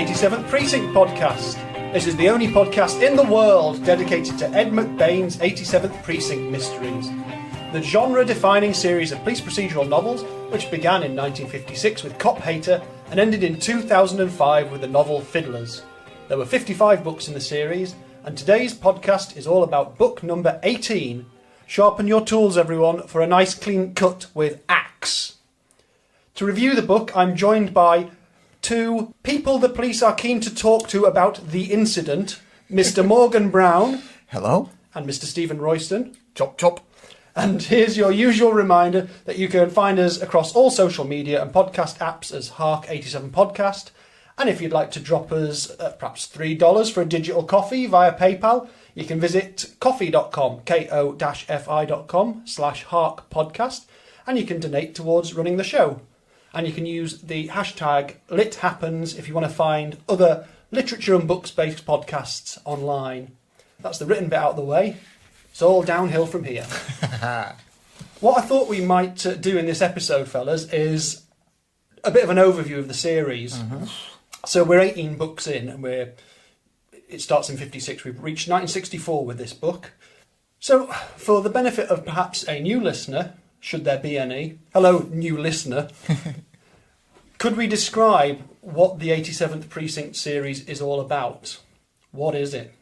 87th Precinct podcast. This is the only podcast in the world dedicated to Ed McBain's 87th Precinct mysteries, the genre-defining series of police procedural novels which began in 1956 with Cop Hater and ended in 2005 with the novel Fiddlers. There were 55 books in the series, and today's podcast is all about book number 18. Sharpen your tools, everyone, for a nice clean cut with Axe. To review the book, I'm joined by two people the police are keen to talk to about the incident, Mr. Morgan Brown. Hello. And Mr. Stephen Royston. Chop chop. And here's your usual reminder that you can find us across all social media and podcast apps as Hark87 Podcast. And if you'd like to drop us perhaps $3 for a digital coffee via PayPal, you can visit ko-fi.com, ko-fi.com/Hark Podcast, and you can donate towards running the show. And you can use the hashtag LitHappens if you want to find other literature and books-based podcasts online. That's the written bit out of the way. It's all downhill from here. What I thought we might do in this episode, fellas, is a bit of an overview of the series. Mm-hmm. So we're 18 books in, and it starts in 56. We've reached 1964 with this book. So for the benefit of perhaps a new listener, should there be any, hello, new listener, could we describe what the 87th Precinct series is all about? What is it?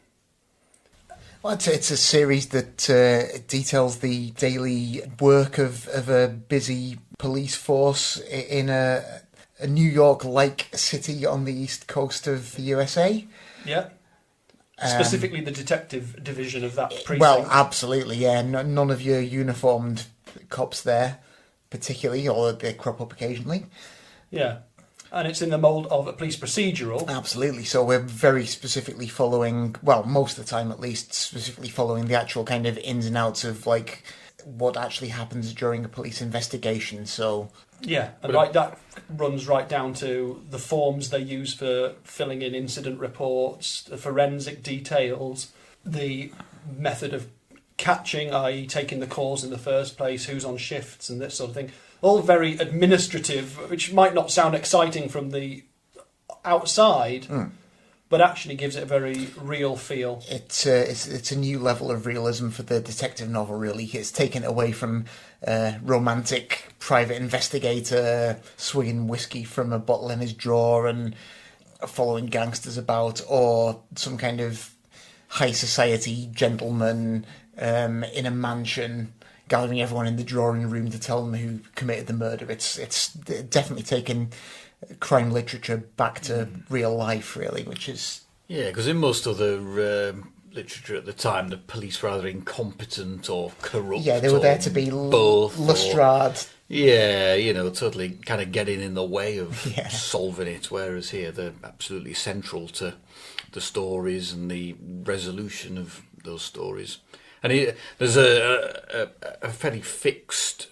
Well, it's a series that details the daily work of a busy police force in a New York-like city on the east coast of the USA. Yeah. Specifically the detective division of that precinct. Well, absolutely, yeah. None of your uniformed cops there, particularly, or they crop up occasionally. Yeah. And it's in the mould of a police procedural. Absolutely. So we're very specifically following, well, most of the time at least, specifically following the actual kind of ins and outs of, like, what actually happens during a police investigation. So yeah, and that runs right down to the forms they use for filling in incident reports, the forensic details, the method of catching, i.e. taking the calls in the first place, who's on shifts and this sort of thing. All very administrative, which might not sound exciting from the outside, but actually gives it a very real feel. It's a new level of realism for the detective novel, really. It's taken away from romantic private investigator swinging whiskey from a bottle in his drawer and following gangsters about, or some kind of high society gentleman in a mansion gathering everyone in the drawing room to tell them who committed the murder. It's definitely taken crime literature back to real life, really, which is... Yeah, because in most other literature at the time, the police were either incompetent or corrupt. Yeah, they were there to be both. Lustrad. Yeah, totally kind of getting in the way of solving it, whereas here they're absolutely central to the stories and the resolution of those stories. And there's a fairly fixed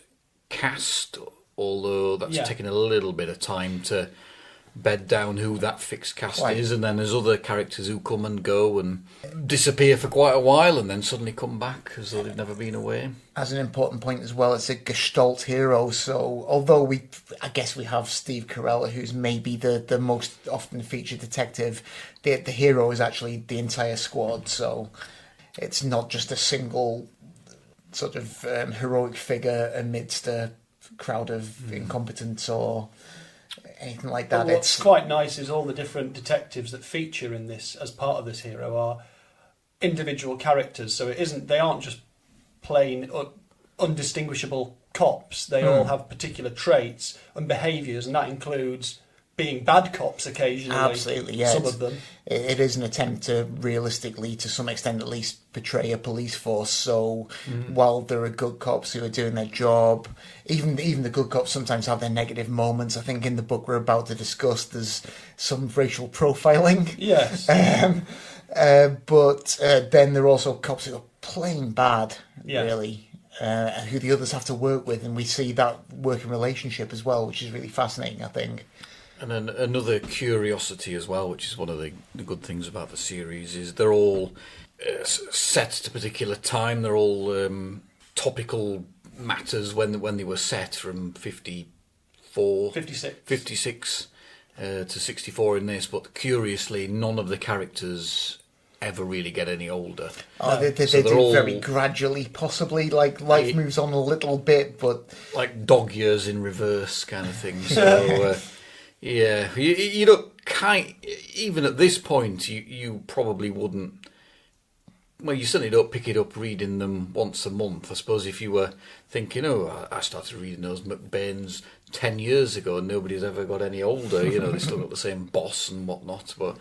cast, although that's taken a little bit of time to bed down who that fixed cast is. And then there's other characters who come and go and disappear for quite a while and then suddenly come back as though they've never been away. As an important point as well, it's a Gestalt hero. So although I guess we have Steve Carell, who's maybe the most often featured detective, the hero is actually the entire squad. So it's not just a single sort of heroic figure amidst a crowd of incompetents or anything like that. Well, what's quite nice is all the different detectives that feature in this as part of this hero are individual characters. So they aren't just plain undistinguishable cops. They all have particular traits and behaviours, and that includes being bad cops occasionally. Absolutely, yeah. Some of them. It is an attempt to realistically, to some extent at least, portray a police force. So while there are good cops who are doing their job, even the good cops sometimes have their negative moments. I think in the book we're about to discuss, there's some racial profiling. Yes. But then there are also cops who are plain bad, really. Who the others have to work with, and we see that working relationship as well, which is really fascinating, I think. And then another curiosity as well, which is one of the good things about the series, is they're all set at a particular time. They're all topical matters when they were set from 56. to 64 in this, but curiously, none of the characters ever really get any older. Oh, they So do they're all very gradually, possibly. Like, life moves on a little bit, but... like dog years in reverse kind of thing. So, yeah, you don't even at this point, you probably wouldn't. Well, you certainly don't pick it up reading them once a month. I suppose if you were thinking, oh, I started reading those McBains 10 years ago and nobody's ever got any older, they still got the same boss and whatnot. But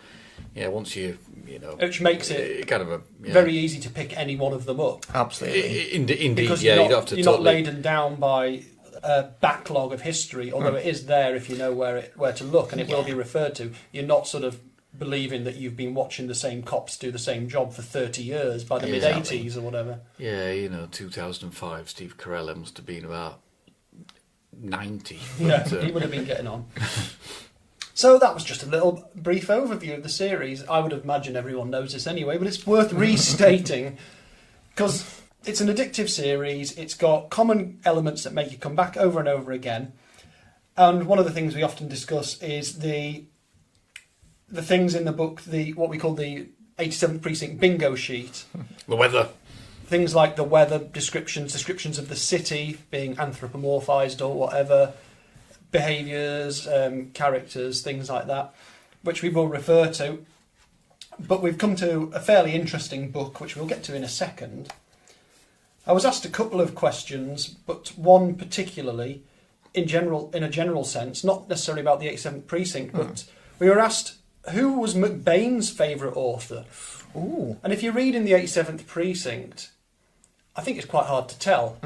yeah, once which makes it kind of very easy to pick any one of them up. Absolutely. Indeed, Because yeah, you're you don't have to not totally... laden down by a backlog of history, although it is there if you know where to look, and it will be referred to. You're not sort of believing that you've been watching the same cops do the same job for 30 years by the mid-80s or whatever. Yeah, 2005, Steve Carell must have been about 90. Yeah, he would have been getting on. So that was just a little brief overview of the series. I would imagine everyone knows this anyway, but it's worth restating because it's an addictive series. It's got common elements that make you come back over and over again. And one of the things we often discuss is the things in the book, what we call the 87th Precinct bingo sheet. The weather. Things like the weather descriptions of the city being anthropomorphised or whatever, behaviours, characters, things like that, which we will refer to. But we've come to a fairly interesting book, which we'll get to in a second. I was asked a couple of questions, but one particularly, in a general sense, not necessarily about the 87th Precinct, but we were asked, who was McBain's favourite author? Ooh. And if you read in the 87th Precinct, I think it's quite hard to tell.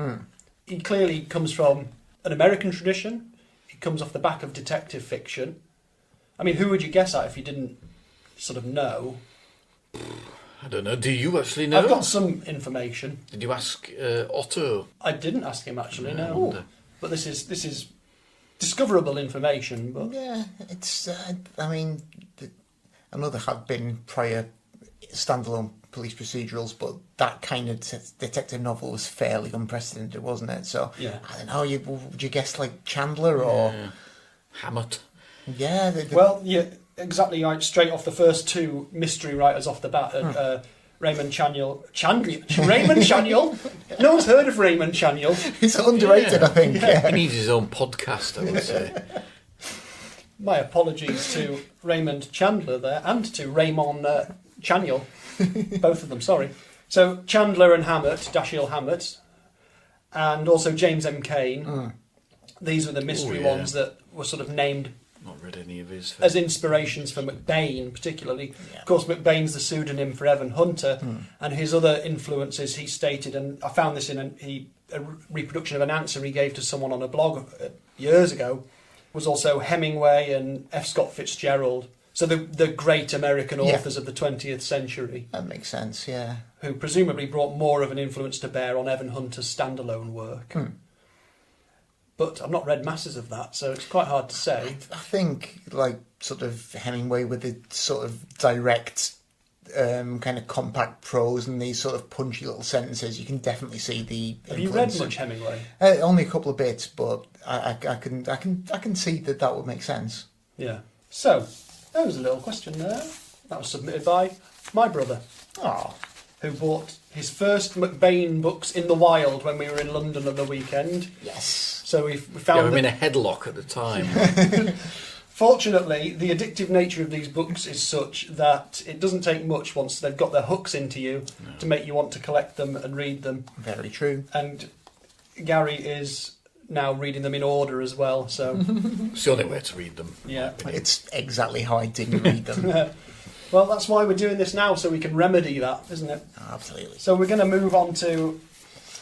He clearly comes from an American tradition. He comes off the back of detective fiction. I mean, who would you guess at if you didn't sort of know? I don't know. Do you actually know? I've got some information. Did you ask Otto? I didn't ask him actually, no. No. But this is discoverable information. But Yeah, it's... I mean, I know there have been prior standalone police procedurals, but that kind of detective novel was fairly unprecedented, wasn't it? So, yeah. I don't know, would you guess like Chandler or... Hammett. Yeah. Well, yeah, exactly right. Straight off the first two mystery writers off the bat, Raymond Chaniel. Raymond Chaniel? No one's heard of Raymond Chaniel. He's underrated, I think. He needs his own podcast, I would say. My apologies to Raymond Chandler there and to Raymond Chaniel. Both of them, sorry. So Chandler and Hammett, Dashiell Hammett, and also James M. Cain. These were the mystery ones that were sort of named Not read any of his. as inspirations for McBain, particularly. Yeah. Of course, McBain's the pseudonym for Evan Hunter, and his other influences he stated, and I found this in a reproduction of an answer he gave to someone on a blog years ago, was also Hemingway and F. Scott Fitzgerald. So the great American authors of the 20th century. That makes sense, yeah. Who presumably brought more of an influence to bear on Evan Hunter's standalone work. But I've not read masses of that, so it's quite hard to say. I think, like, sort of Hemingway with the sort of direct, kind of compact prose and these sort of punchy little sentences, you can definitely see the Have you read much Hemingway? Only a couple of bits, but I can see that would make sense. Yeah. So, there was a little question there. That was submitted by my brother, Oh, who bought his first McBain books in the wild when we were in London on the weekend. yes. So we Yeah, found I'm that, in a headlock at the time. fortunately, the addictive nature of these books is such that it doesn't take much once they've got their hooks into you to make you want to collect them and read them. Very true. And Gary is now reading them in order as well, so It's the only way to read them. yeah. It's exactly how I didn't read them. Well, that's why we're doing this now, so we can remedy that, isn't it? Absolutely. So we're going to move on to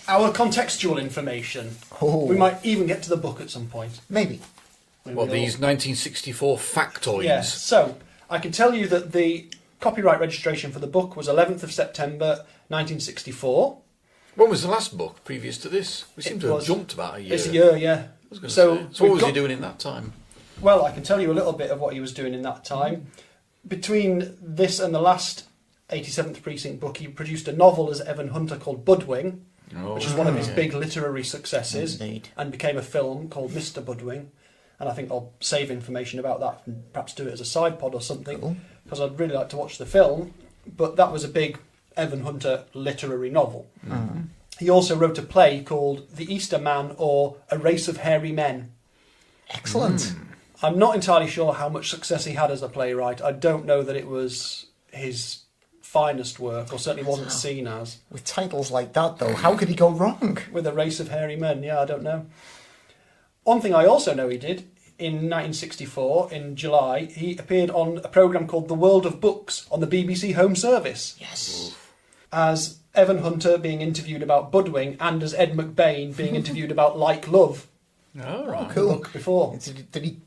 our contextual information. Oh, We might even get to the book at some point. maybe. Maybe What, we'll- these 1964 factoids? Yeah, so I can tell you that the copyright registration for the book was 11th of September 1964. When was the last book previous to this? We seem It to have was- jumped about a year. It's a year, yeah. I was gonna So say. So what we've was he got- doing in that time? Well, I can tell you a little bit of what he was doing in that time. Between this and the last 87th Precinct book, he produced a novel as Evan Hunter called Budwing, Oh, which is one of his yeah. big literary successes, Indeed. and became a film called Mr. Budwing. and I think I'll save information about that and perhaps do it as a side pod or something, because I'd really like to watch the film. But that was a big Evan Hunter literary novel. Mm-hmm. He also wrote a play called The Easter Man, or A Race of Hairy Men. Excellent. I'm not entirely sure how much success he had as a playwright. I don't know that it was his finest work, or certainly wasn't seen as. With titles like that, though, how could he go wrong? With A Race of Hairy Men, yeah, I don't know. One thing I also know he did, in 1964, in July, he appeared on a programme called The World of Books on the BBC Home Service. Yes. As Evan Hunter being interviewed about Budwing, and as Ed McBain being interviewed about Like Love. All right. Cool. The book before. Did he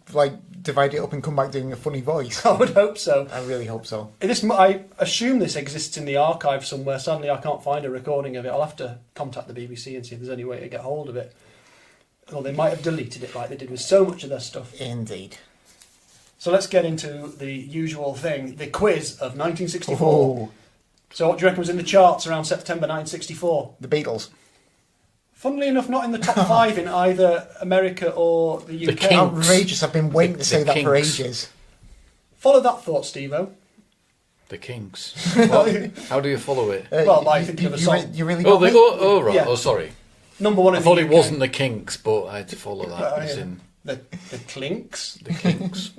divide it up and come back doing a funny voice? I would hope so. I really hope so. I assume this exists in the archive somewhere. Sadly, I can't find a recording of it. I'll have to contact the BBC and see if there's any way to get hold of it. Or they might have deleted it like they did with so much of their stuff. Indeed. So let's get into the usual thing, the quiz of 1964. Oh, So what do you reckon was in the charts around September 1964? the Beatles. Funnily enough, not in the top 5 in either America or the UK. Kinks. Outrageous. I've been waiting to say that for Kinks. ages. Follow that thought, Steve-O. The Kinks. What? How do you follow it? Well, by thinking of a song. You really Oh, got me? right. Yeah. Oh, sorry. Number one in I thought the it UK. wasn't the Kinks, but I had to follow that. As yeah. in The Clinks? the Kinks.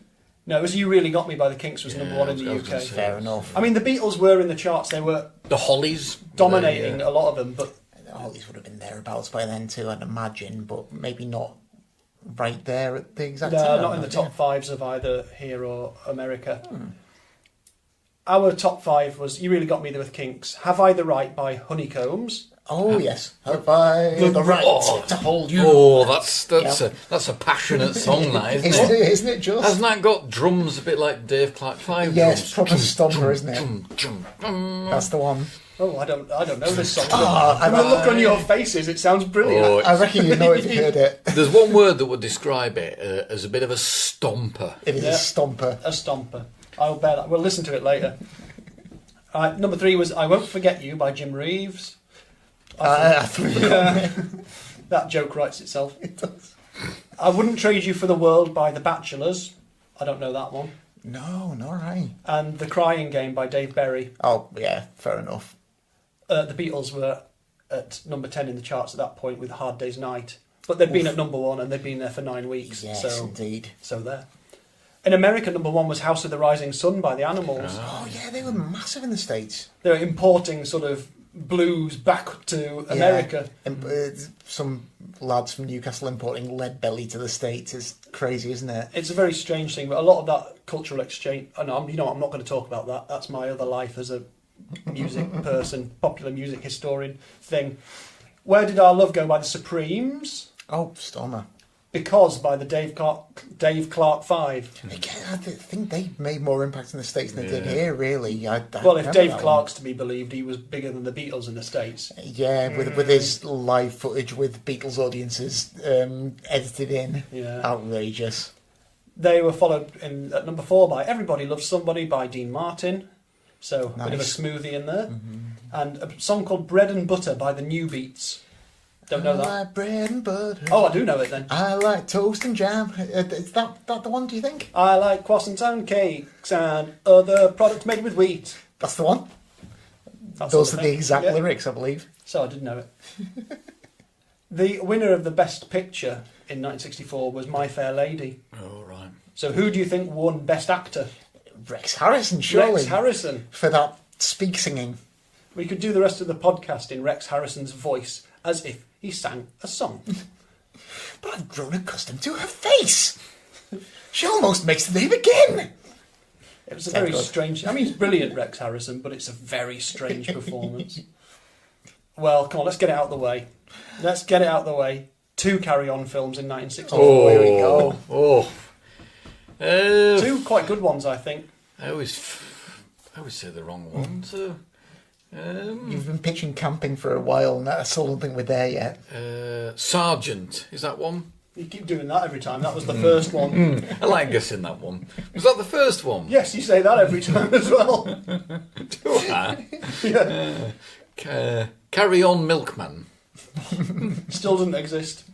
No, it was You Really Got Me by the Kinks was number Yeah, one I in was the gonna UK. say. Fair enough. I mean, the Beatles were in the charts. They were The Hollies. dominating They, a lot of them, but All these would have been thereabouts by then too, I'd imagine, but maybe not right there at the exact no, time. not in the top 5s of either here or America. Our top 5 was You Really Got Me with Kinks, Have I the Right by Honeycombs, Oh yes, have I the right Oh. to hold you? Oh, that's a passionate song, that isn't it? Isn't it just? Hasn't that got drums a bit like Dave Clark 5 Yes, drums? proper stomper, isn't it? Jum, jum. That's the one. Oh, I don't know this song. Ah, From the look on your faces, it sounds brilliant. Oh, I reckon you know if you heard it. There's one word that would describe it as a bit of a stomper. It is Yeah. a stomper. A stomper. I'll bear that. We'll listen to it later. Number 3 was I Won't Forget You by Jim Reeves. I thought you Yeah. That joke writes itself. it does. I Wouldn't Trade You for the World by The Bachelors. I don't know that one. No, not right. And The Crying Game by Dave Berry. Oh yeah, fair enough. The Beatles were at number 10 in the charts at that point with Hard Day's Night. But they'd been at number 1 and they'd been there for 9 weeks. Yes, so indeed. there. In America, number 1 was House of the Rising Sun by the Animals. Oh yeah, they were massive in the States. They were importing sort of blues back to America. Yeah. Some lads from Newcastle importing Lead Belly to the States is crazy, isn't it? It's a very strange thing, but a lot of that cultural exchange... I'm not going to talk about that. That's my other life as a music person, popular music historian thing. Where Did Our Love Go by the Supremes? Oh, Stormer. Because by the Dave Clark 5. Again, I think they made more impact in the States than they did here, really. I Well, if remember Dave that Clark's to be believed, he was bigger than the Beatles in the States. one. Yeah, with his live footage with Beatles audiences edited in. Yeah. Outrageous. They were followed at number 4 by Everybody Loves Somebody by Dean Martin. So a bit of a Nice. smoothie in there. And a song called Bread and Butter by the New Beats. Don't know I that. like bread and butter. Oh, I do know it then. I like toast and jam. Is that the one, do you think? I like croissants and cakes and other products made with wheat. That's the one. That Those sort are of the thing. exact Yeah. lyrics, I believe. So I did know it. The winner of the Best Picture in 1964 was My Fair Lady. Oh, right. So who do you think won Best Actor? Rex Harrison, surely. Rex Harrison. For that speak singing. We could do the rest of the podcast in Rex Harrison's voice, as if he sang a song. But I've grown accustomed to her face. She almost makes the day begin. It was a Sounds very good. strange... I mean, he's brilliant, Rex Harrison, but it's a very strange performance. Well, come on, let's get it out of the way. Let's get it out of the way. 2 Carry-On films in 1964. Oh, here we go. Oh. 2 quite good ones, I think. I always say the wrong one. So, You've been pitching camping for a while, and I still don't think we're there yet. Sergeant, is that one? You keep doing that every time. That was the first one. I like guessing that one. Was that the first one? Yes, you say that every time as well. Do I? Yeah. Carry On Milkman. Still doesn't exist.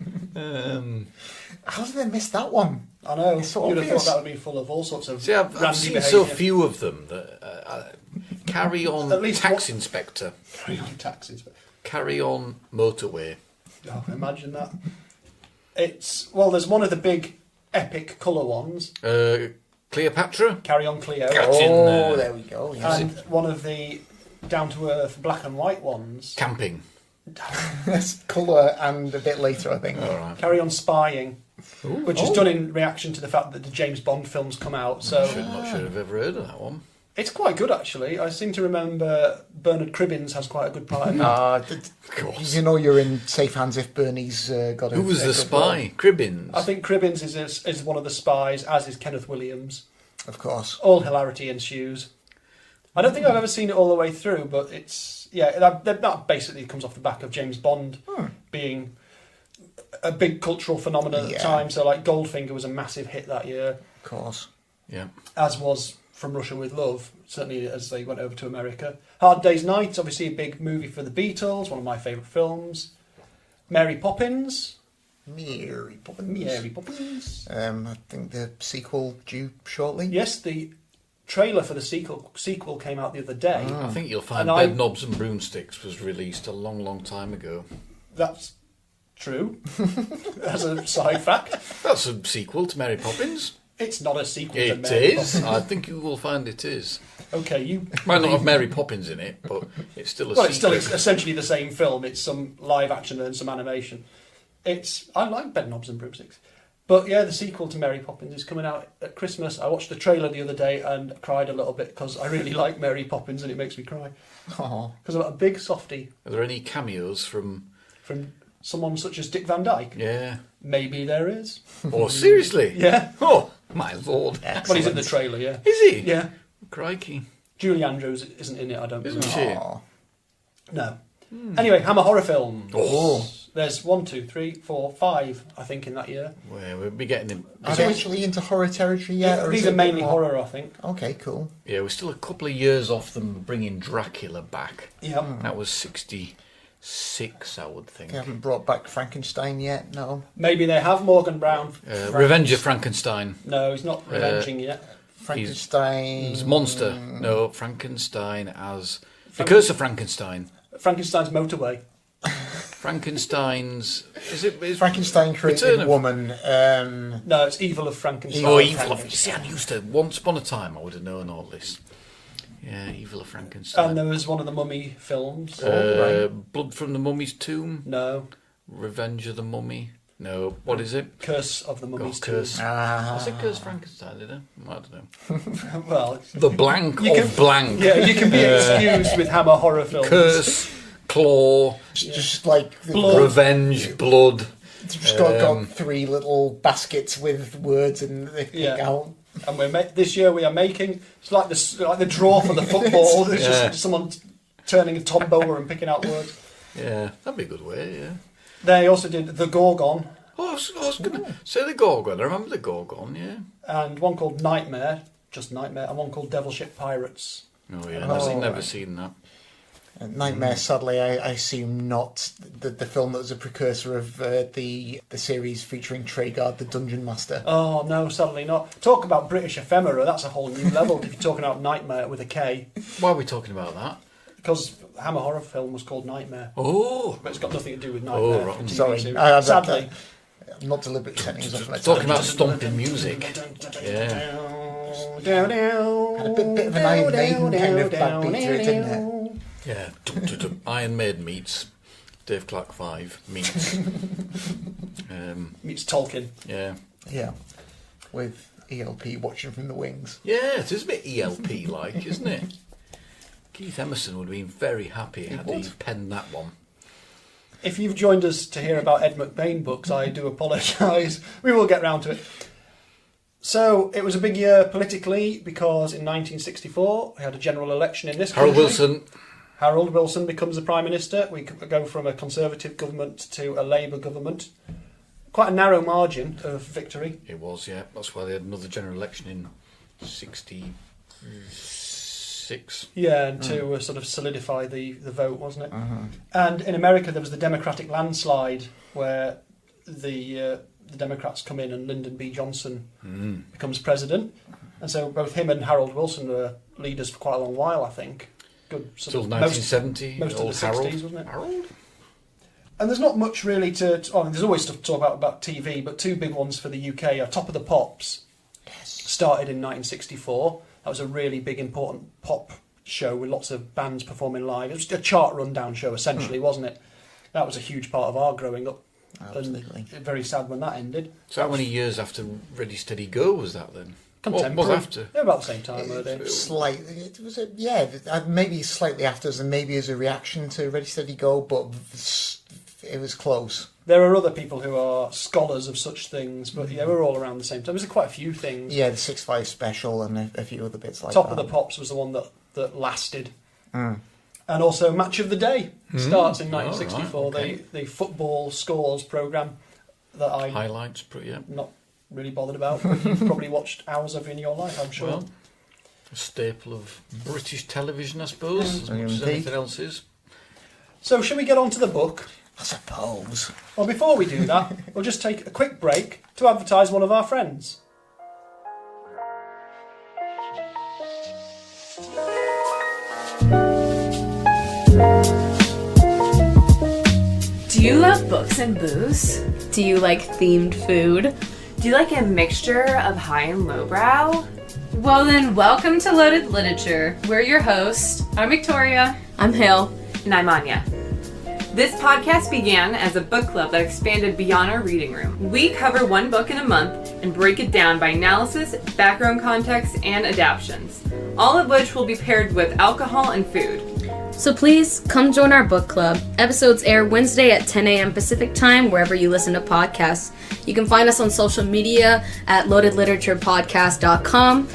How did they miss that one? I know. It's so You'd have obvious. thought that would be full of all sorts of See, I've randy seen behaviour. so few of them that carry on At least tax one- inspector, Carry on taxes. carry on motorway. Oh, imagine that. There's one of the big epic colour ones, Cleopatra? Carry On Cleo, That's in, Oh, there we go. Yes. and one of the down-to-earth black and white ones, Camping. That's colour and a bit later, I think. All right. Carry On Spying, which is done in reaction to the fact that the James Bond films come out. So Not sure I've ever heard of that one. it's quite good, actually. I seem to remember Bernard Cribbins has quite a good part in that. Of course. You know you're in safe hands if Bernie's got a... Who was a the good role. spy? Cribbins. I think Cribbins is one of the spies, as is Kenneth Williams. Of course. All hilarity ensues. I don't think I've ever seen it all the way through, but that basically comes off the back of James Bond being a big cultural phenomenon at the time. So like Goldfinger was a massive hit that year, Of course. Yeah. as was From Russia with Love, certainly as they went over to America. Hard Day's Night, obviously a big movie for the Beatles, one of my favourite films. Mary Poppins. Mary Poppins. Mary Poppins. I think the sequel due shortly. Yes, the trailer for the sequel came out the other day. I think you'll find And Bed Knobs and Broomsticks was released a long, long time ago. That's true. As a side fact. That's a sequel to Mary Poppins. It's not a sequel to It Mary is. Poppins. I think you will find it is. Okay, you... Might not have Mary Poppins in it, but it's still a Well, it's still sequel. essentially the same film. It's some live action and some animation. I like Bed Knobs and Broomsticks. But yeah, the sequel to Mary Poppins is coming out at Christmas. I watched the trailer the other day and cried a little bit because I really like Mary Poppins and it makes me cry. Oh. Because I'm a big softie Are there any cameos from... from someone such as Dick Van Dyke. Yeah. Maybe there is. Oh, seriously? Yeah. Oh, my lord. Well, he's in the trailer, yeah. Is he? Yeah. Crikey. Julie Andrews isn't in it, I don't Isn't believe. she? Oh. No. Anyway, Hammer horror films. Oh. There's 1, 2, 3, 4, 5, I think, in that year. Well, we'll be getting him. Are they actually into horror territory yet? or is These it are a bit mainly more- horror, I think. Okay, cool. Yeah, we're still a couple of years off them bringing Dracula back. Yeah. That was 66, I would think. They haven't brought back Frankenstein yet, no. Maybe they have Morgan Brown. Revenge of Frankenstein. No, he's not revenging yet. Frankenstein... It's Monster. No, Frankenstein as... The Curse of Frankenstein. Frankenstein's Motorway. Frankenstein's... Is Frankenstein Return created of- woman. No, it's Evil of Frankenstein. Oh, Evil of... See, I used to... Once upon a time, I would have known all this. Yeah, Evil of Frankenstein. And there was one of the Mummy films. Blood from the Mummy's Tomb. No. Revenge of the Mummy. No, what is it? Curse of the Mummy's Tomb. Curse. I said Curse Frankenstein, did I? I don't know. Well, The blank You of can- blank. yeah, you can be excused with Hammer horror films. Curse, claw, Just like... the- Blood. revenge, blood. It's just got 3 little baskets with words and they pick Yeah. out... And this year we are making... It's like the draw for the football. It's Yeah. just someone turning a tombola and picking out words. Yeah, that'd be a good way, yeah. They also did The Gorgon Oh, I was going to say the Gorgon. I remember the Gorgon, yeah. and one called Nightmare, just Nightmare, and one called Devil Ship Pirates. Oh, yeah, Oh, never right. seen that. Nightmare, sadly, I assume not the film that was a precursor of the series featuring Treguard, the Dungeon Master. Oh, no, sadly not. Talk about British ephemera, that's a whole new level if you're talking about Nightmare with a K. Why are we talking about that? Because Hammer horror film was called Nightmare. Oh, But it's got nothing to do with Nightmare. Oh, right. the TV Sorry, series. Sadly. I'm not deliberately setting us off on a talking tangent. about stomping music. Yeah. Had Had a bit of an Iron Maiden kind of backbeat to it, didn't Yeah. Iron Maiden meets Dave Clark 5 meets. Meets Tolkien. Yeah. Yeah, with ELP watching from the wings. Yeah, it is a bit ELP like, isn't it? Keith Emerson would have been very happy had he penned that one. If you've joined us to hear about Ed McBain books, I do apologise. We will get round to it. So, it was a big year politically because in 1964 we had a general election in this country. Harold Wilson. Harold Wilson becomes the Prime Minister. We go from a Conservative government to a Labour government. Quite a narrow margin of victory. It was, yeah. That's why they had another general election in 66. Yeah, and to sort of solidify the vote, wasn't it? And in America there was the Democratic landslide where the the Democrats come in and Lyndon B. Johnson becomes president. And so both him and Harold Wilson were leaders for quite a long while, I think. Good. Till 1970. Most of the 60s, wasn't it? Harold? And there's not much really there's always stuff to talk about TV, but two big ones for the UK are Top of the Pops. Yes. Started in 1964. That was a really big, important pop show with lots of bands performing live. It was a chart rundown show, essentially, wasn't it? That was a huge part of our growing up. Absolutely. And very sad when that ended. So how many years after Ready Steady Go was that then? Contemporary. Was after? They're about the same time, were they? Slightly, maybe slightly after, and maybe as a reaction to Ready Steady Go, but it was close. There are other people who are scholars of such things, but yeah, we're all around the same time. There's quite a few things. Yeah, the 6-5 special and a few other bits like Top that. of the Pops was the one that lasted. And also Match of the Day starts in 1964, right, okay. the football scores programme that I'm Highlights, yeah. not really bothered about, but you've probably watched hours of in your life, I'm sure. Well, a staple of British television, I suppose, as much as Indeed. anything else is. So shall we get on to the book? I suppose. Well, before we do that, we'll just take a quick break to advertise one of our friends. Do you love books and booze? Do you like themed food? Do you like a mixture of high and lowbrow? Well then, welcome to Loaded Literature. We're your hosts. I'm Victoria. I'm Hale. And I'm Anya. This podcast began as a book club that expanded beyond our reading room. We cover one book in a month and break it down by analysis, background context, and adaptions, all of which will be paired with alcohol and food. So please come join our book club. Episodes air Wednesday at 10 a.m. Pacific time, wherever you listen to podcasts. You can find us on social media at loadedliteraturepodcast.com,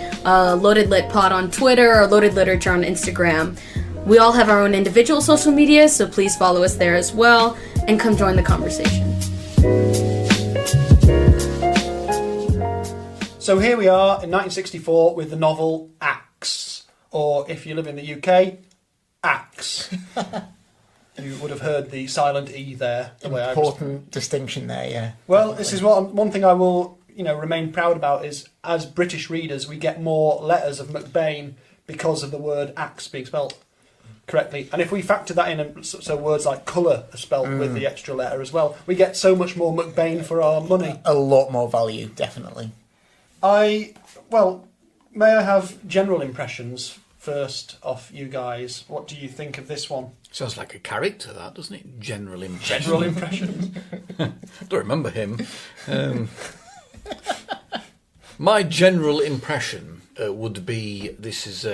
Loaded Lit Pod on Twitter, or Loaded Literature on Instagram. We all have our own individual social media, so please follow us there as well, and come join the conversation. So here we are in 1964 with the novel Axe, or if you live in the UK, Axe. You would have heard the silent E there. The way Important distinction there, yeah. Well, this is one thing I will, remain proud about is, as British readers, we get more letters of McBain because of the word axe being spelt correctly. And if we factor that in, and so words like colour are spelt with the extra letter as well, we get so much more McBain for our money. A lot more value, definitely. May I have general impressions first off you guys? What do you think of this one? Sounds like a character, that, doesn't it? General impression. General impressions. Don't remember him. My general impression would be this is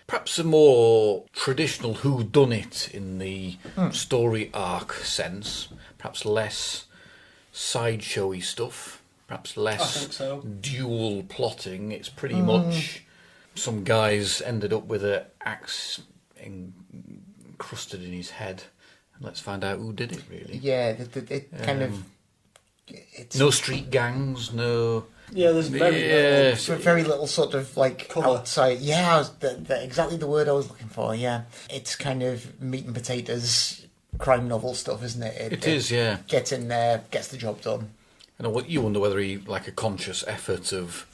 perhaps a more traditional whodunit in the story arc sense. Perhaps less sideshowy stuff. Perhaps less I think so. dual plotting. It's pretty much some guys ended up with an axe encrusted in his head. And let's find out who did it, really. Yeah, it kind of... It's No street gangs, no... Yeah, there's very little sort of like Colour. outside. Yeah, exactly the word I was looking for. Yeah, it's kind of meat and potatoes crime novel stuff, isn't it? It is, yeah. Gets in there, gets the job done. And you wonder whether he like a conscious effort of,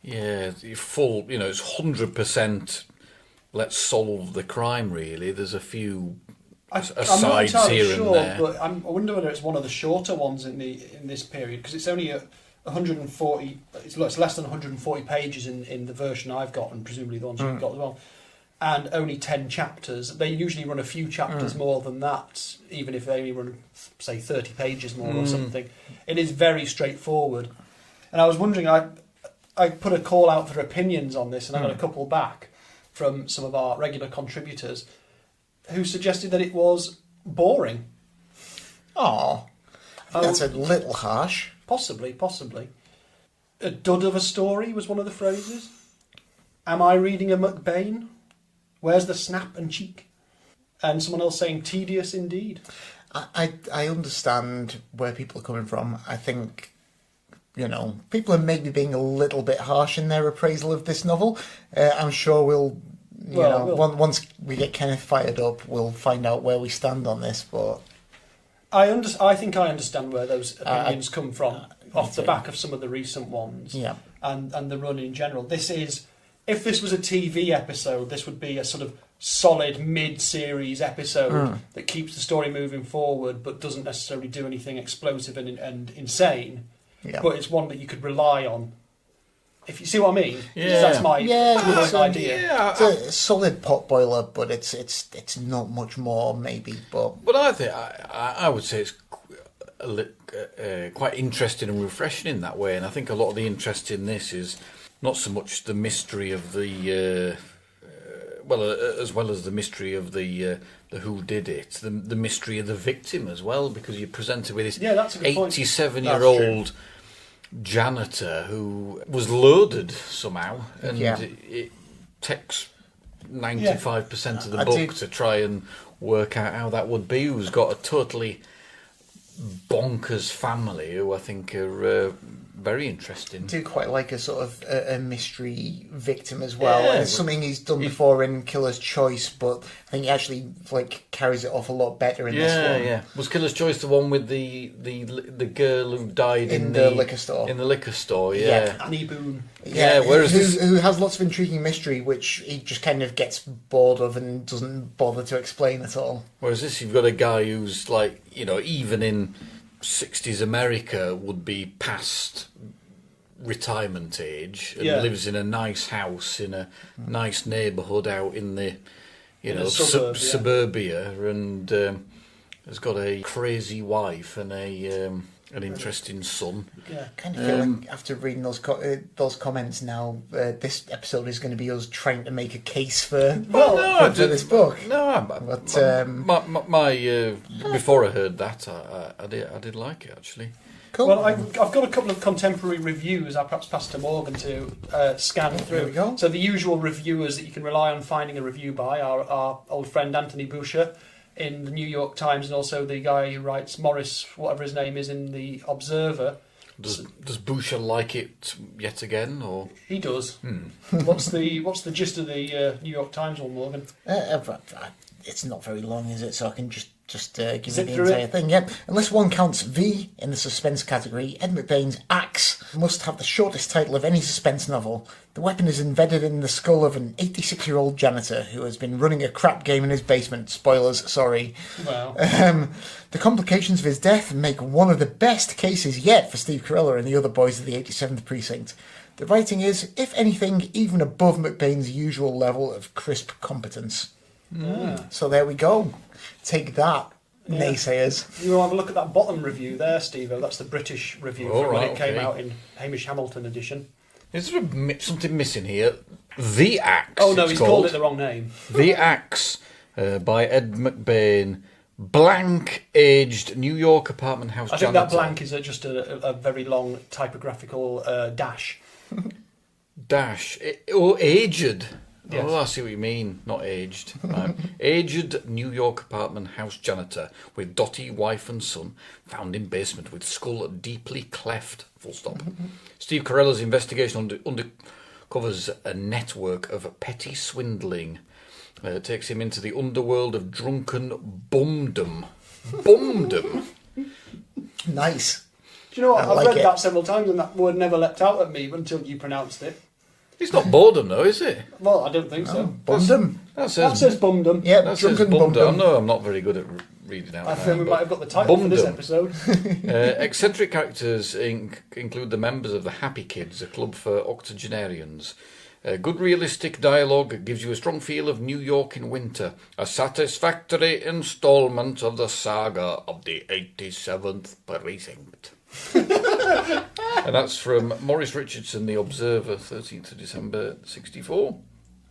full. It's 100%. Let's solve the crime. Really, there's a few asides I'm not entirely here sure, and there. but I wonder whether it's one of the shorter ones in this period, because it's only 140. It's less than 140 pages in the version I've got, and presumably the ones you've got as well. And only 10 chapters. They usually run a few chapters more than that, even if they only run, say, 30 pages more or something. It is very straightforward. And I was wondering, I put a call out for opinions on this, and I got a couple back from some of our regular contributors who suggested that it was boring. Oh, that's a little harsh. Possibly. A dud of a story was one of the phrases. Am I reading a McBain? Where's the snap and cheek? And someone else saying tedious indeed. I understand where people are coming from. I think, people are maybe being a little bit harsh in their appraisal of this novel. I'm sure we'll once we get Kenneth fired up, we'll find out where we stand on this. But I think I understand where those opinions come from. off the back of some of the recent ones. Yeah. And the run in general. If this was a TV episode, this would be a sort of solid mid-series episode that keeps the story moving forward, but doesn't necessarily do anything explosive and insane. Yeah. But it's one that you could rely on. If you see what I mean, Yeah. that's my it's, idea. Yeah, it's a solid pot boiler, but it's not much more, maybe. But I think I would say it's quite interesting and refreshing in that way, and I think a lot of the interest in this is not so much the mystery of the as well as the mystery of the who did it, the mystery of the victim as well, because you're presented with this that's a good point. 87-year-old janitor who was loaded somehow, and it takes 95% of the book to try and work out how that would be. Who's got a totally bonkers family who I think are very interesting. I do quite like a sort of a mystery victim as well. Yeah. And it's something he's done before in Killer's Choice, but I think he actually carries it off a lot better in this one. Yeah. Was Killer's Choice the one with the girl who died In the liquor store. In the liquor store, yeah. Annie Boone. Yeah, whereas who has lots of intriguing mystery, which he just kind of gets bored of and doesn't bother to explain at all. Whereas this, you've got a guy who's like, even in 60s America would be past retirement age and lives in a nice house in a nice neighbourhood out in the suburbia, and has got a crazy wife and an interesting son. Yeah. Kind of feeling after reading those comments now, this episode is going to be us trying to make a case for this book. No, but before I heard that, I did like it actually. cool. Well, I've got a couple of contemporary reviews. I'll perhaps pass to Morgan to scan through. There we go. So the usual reviewers that you can rely on finding a review by are our old friend Anthony Boucher in the New York Times, and also the guy who writes Morris, whatever his name is, in the Observer. Does Boucher like it yet again, or He does. What's the gist of the New York Times one, Morgan? It's not very long, is it? So I can just give you Zip the through entire it? thing. Yep. Unless one counts V in the suspense category, Ed McBain's Axe must have the shortest title of any suspense novel. The weapon is embedded in the skull of an 86-year-old janitor who has been running a crap game in his basement. Spoilers, sorry. Wow. The complications of his death make one of the best cases yet for Steve Carella and the other boys of the 87th Precinct. The writing is, if anything, even above McBain's usual level of crisp competence. So there we go. Take that, naysayers. You want to have a look at that bottom review there, Steve-O. That's the British review from when it came okay. out in Hamish Hamilton edition. is there something missing here? The Axe. Oh no, it's he's called it the wrong name. The Axe by Ed McBain. Blank-aged New York apartment house I think janitor. that blank is just a very long typographical dash. Dash. Aged. Yes. Oh, I see what you mean. Not aged. Right. Aged New York apartment house janitor with dotty wife and son found in basement with skull deeply cleft. Full stop. Steve Carella's investigation uncovers a network of petty swindling. Takes him into the underworld of drunken bumdom. Bumdom. Nice. Do you know what? I I've like read it. that several times and that word never leapt out at me until you pronounced it. It's not boredom though, is it? Well, I don't think so. Bundum. That That says bumdum. Yeah, That says drunken bumdum. bumdum. No, I'm not very good at reading out. I now, think we but- might have got the title for this Bumdum. episode. Eccentric characters include the members of the Happy Kids, a club for octogenarians. Good realistic dialogue gives you a strong feel of New York in winter. A satisfactory instalment of the saga of the 87th Precinct. And that's from Maurice Richardson, The Observer, 13th of December, 64.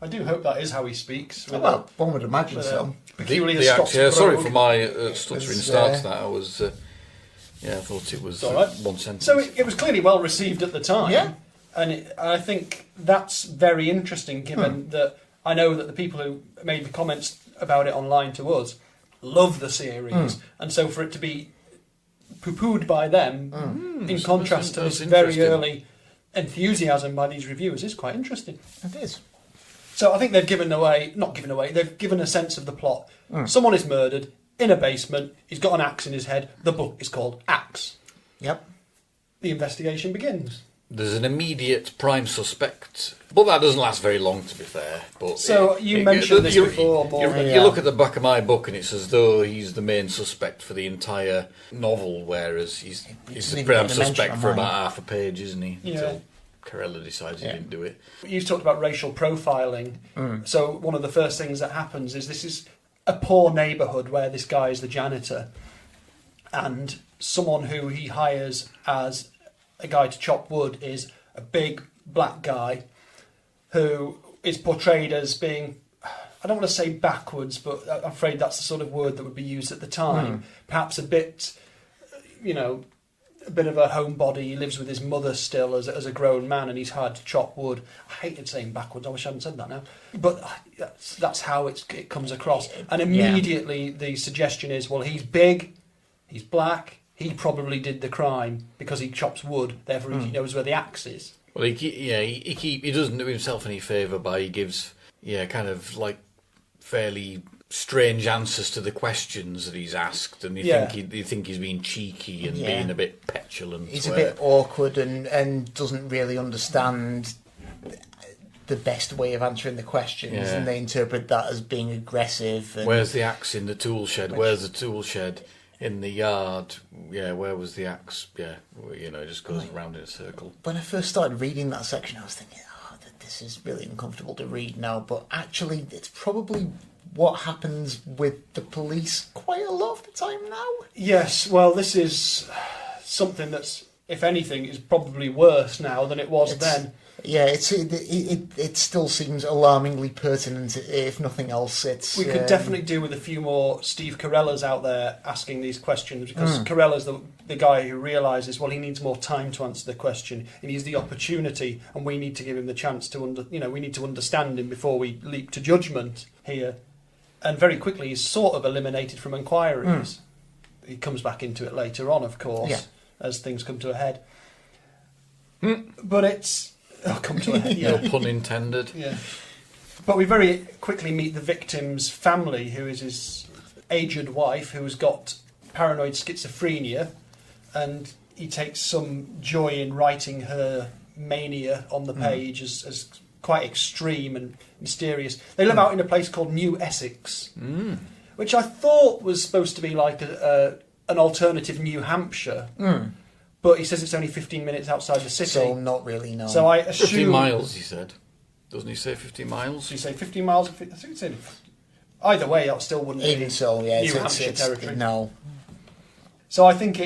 I do hope that is how he speaks. With Well, one would imagine a so. peculiar The Scots axe, yeah, sorry brogue. for my stuttering was, start to that. I was, I thought it was It's all right. one sentence. So it was clearly well received at the time. Yeah. And I think that's very interesting given that I know that the people who made the comments about it online to us love the series. And so for it to be poo-pooed by them in contrast to that's this very interesting. early enthusiasm by these reviewers is quite interesting. It is. So I think they've they've given a sense of the plot. Someone is murdered in a basement, he's got an axe in his head, the book is called Axe. Yep. the investigation begins. There's an immediate prime suspect, but that doesn't last very long, to be fair. But So you mentioned this before, You look at the back of my book, and it's as though he's the main suspect for the entire novel, whereas he's the prime suspect for about half a page, isn't he? Yeah. Until Carella decides he didn't do it. You've talked about racial profiling. So one of the first things that happens is this is a poor neighbourhood where this guy is the janitor, and someone who he hires as a guy to chop wood is a big black guy who is portrayed as being, I don't want to say backwards, but I'm afraid that's the sort of word that would be used at the time. Perhaps a bit, a bit of a homebody. He lives with his mother still as a grown man, and he's hired to chop wood. I hated saying backwards. I wish I hadn't said that now. But that's how it comes across. And immediately the suggestion is, well, he's big, he's black, he probably did the crime because he chops wood, therefore he knows where the axe is. Well, he doesn't do himself any favour by he gives kind of like fairly strange answers to the questions that he's asked, and you think he's being cheeky and being a bit petulant. He's a bit awkward and doesn't really understand the best way of answering the questions, and they interpret that as being aggressive. And where's the axe in the tool shed? Where's the tool shed? In the yard, where was the axe? It just goes around in a circle. When I first started reading that section, I was thinking, this is really uncomfortable to read now, but actually it's probably what happens with the police quite a lot of the time now. Yes, well, this is something that's, if anything, is probably worse now than it was then. Yeah, it still seems alarmingly pertinent, if nothing else. We could definitely do with a few more Steve Carellas out there asking these questions, because Carella's the guy who realises, well, he needs more time to answer the question. He needs the opportunity, and we need to give him the chance to we need to understand him before we leap to judgment here. And very quickly, he's sort of eliminated from inquiries. He comes back into it later on, of course, as things come to a head. But it's... come to a head, No pun intended. Yeah. But we very quickly meet the victim's family, who is his aged wife, who has got paranoid schizophrenia, and he takes some joy in writing her mania on the page as quite extreme and mysterious. They live out in a place called New Essex, which I thought was supposed to be like an alternative New Hampshire. But he says it's only 15 minutes outside the city. So not really, no. So I assume... 15 miles, he said. Doesn't he say 15 miles? So you say 15 miles? I think it's in... Either way, that still wouldn't Even be so, yeah, New Hampshire territory. No. So I think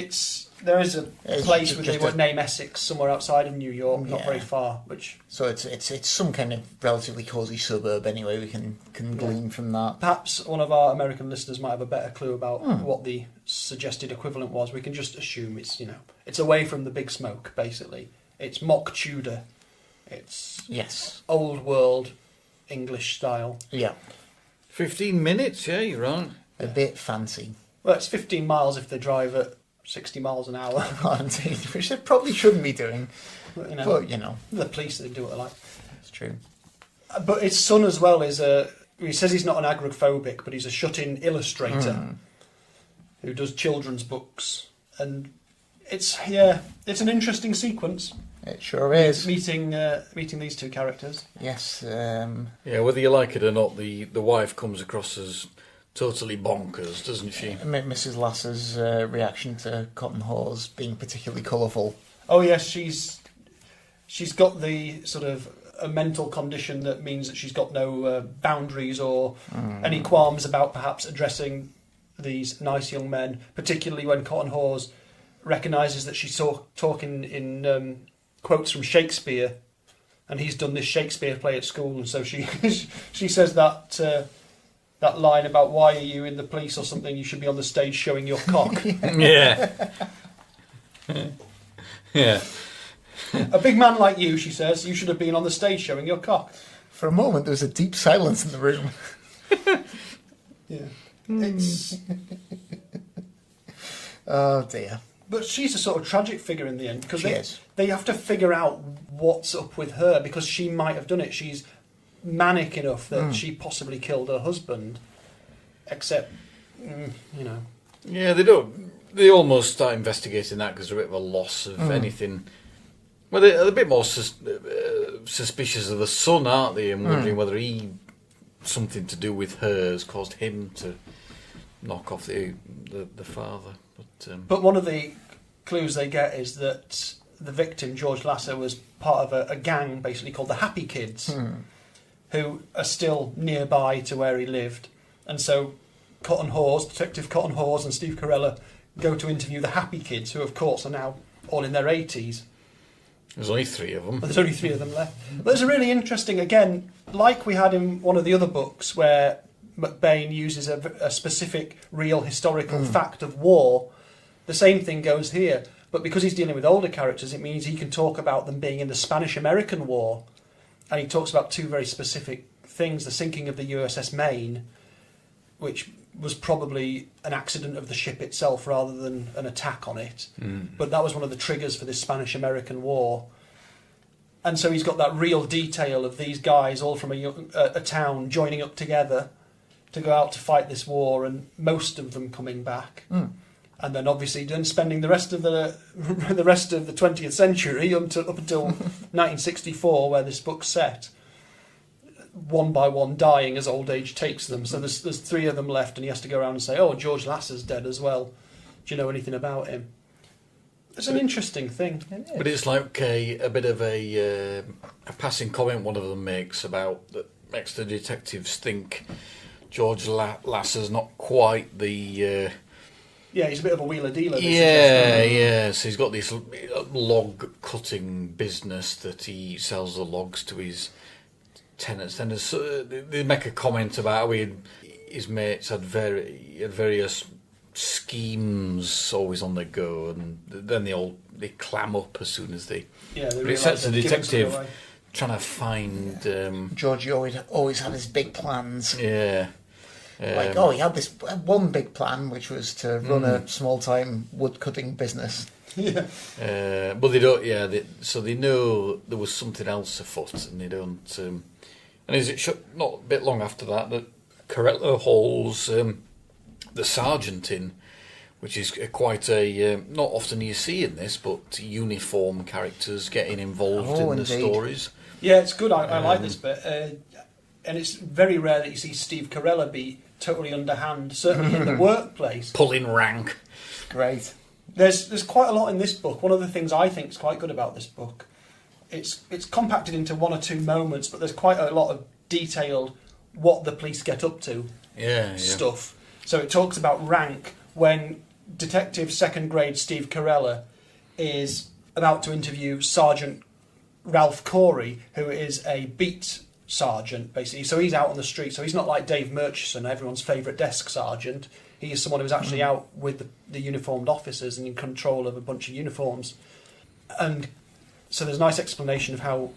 there is a It's place where they just would name Essex somewhere outside of New York, not Yeah. very far, which... So it's some kind of relatively cosy suburb anyway. We can glean from that. Perhaps one of our American listeners might have a better clue about what the suggested equivalent was. We can just assume it's away from the big smoke, basically. It's mock Tudor. It's old world English style. Yeah. 15 minutes, yeah, you're right. A bit fancy. Well, it's 15 miles if they drive at 60 miles an hour. Which they probably shouldn't be doing. But, the police, they do what they like. It's true. But his son as well is he says he's not an agoraphobic, but he's a shut-in illustrator who does children's books. And it's an interesting sequence. It sure is. Meeting these two characters. Yes. Whether you like it or not, the wife comes across as totally bonkers, doesn't she? Mrs. Lasser's reaction to Cotton Hawes being particularly colourful. Oh yes, she's got the sort of a mental condition that means that she's got no boundaries or any qualms about perhaps addressing these nice young men, particularly when Cotton Hawes recognises that she's talking in quotes from Shakespeare, and he's done this Shakespeare play at school, and so she she says that line about why are you in the police or something, you should be on the stage showing your cock. Yeah. Yeah. A big man like you, she says, you should have been on the stage showing your cock. For a moment, there was a deep silence in the room. Yeah. It's... Oh, dear. But she's a sort of tragic figure in the end, because She is. they have to figure out what's up with her, because she might have done it. She's manic enough that she possibly killed her husband, except, Yeah, they don't. They almost start investigating that because they're a bit of a loss of anything. Well, they're a bit more suspicious of the son, aren't they? And wondering whether something to do with her has caused him to knock off the father. But one of the clues they get is that the victim, George Lasser, was part of a gang basically called the Happy Kids, who are still nearby to where he lived. And so Detective Cotton Hawes and Steve Carella go to interview the Happy Kids, who of course are now all in their 80s. There's only 3 of them. There's only 3 of them left. But there's a really interesting, again, like we had in one of the other books where McBain uses a specific real historical fact of war, the same thing goes here. But because he's dealing with older characters, it means he can talk about them being in the Spanish-American War. And he talks about 2 very specific things, the sinking of the USS Maine, which was probably an accident of the ship itself rather than an attack on it. But that was one of the triggers for this Spanish-American War. And so he's got that real detail of these guys all from a town joining up together to go out to fight this war, and most of them coming back. And then obviously spending the rest of the 20th century up until 1964, where this book's set, one by one dying as old age takes them. So there's 3 of them left, and he has to go around and say, "Oh, George Lasser's dead as well. Do you know anything about him?" It's an interesting thing. But it's like a bit of a passing comment one of them makes about that makes the detectives think George Lasser's not quite the. Yeah, he's a bit of a wheeler dealer. Yeah. So he's got this log cutting business that he sells the logs to his tenants. And they make a comment about how his mates had various schemes always on the go, and then they clam up as soon as they. Yeah, but it sets the detective trying to find. Georgie always had his big plans. Yeah. He had this one big plan, which was to run a small-time wood-cutting business. Yeah. But they don't. Yeah. So they know there was something else afoot, and they don't. And is it not a bit long after that Carella hauls the sergeant in, which is quite a not often you see in this, but uniform characters getting involved in the stories. Yeah, it's good. I like this bit, and it's very rare that you see Steve Carella be totally underhand, certainly in the workplace. Pulling rank. Great. There's quite a lot in this book. One of the things I think is quite good about this book, it's compacted into 1 or 2 moments, but there's quite a lot of detailed what the police get up to stuff. So it talks about rank when Detective Second Grade Steve Carella is about to interview Sergeant Ralph Corey, who is a beat sergeant, basically. So he's out on the street. So he's not like Dave Murchison, everyone's favourite desk sergeant. He is someone who's actually out with the uniformed officers and in control of a bunch of uniforms. And so there's a nice explanation of how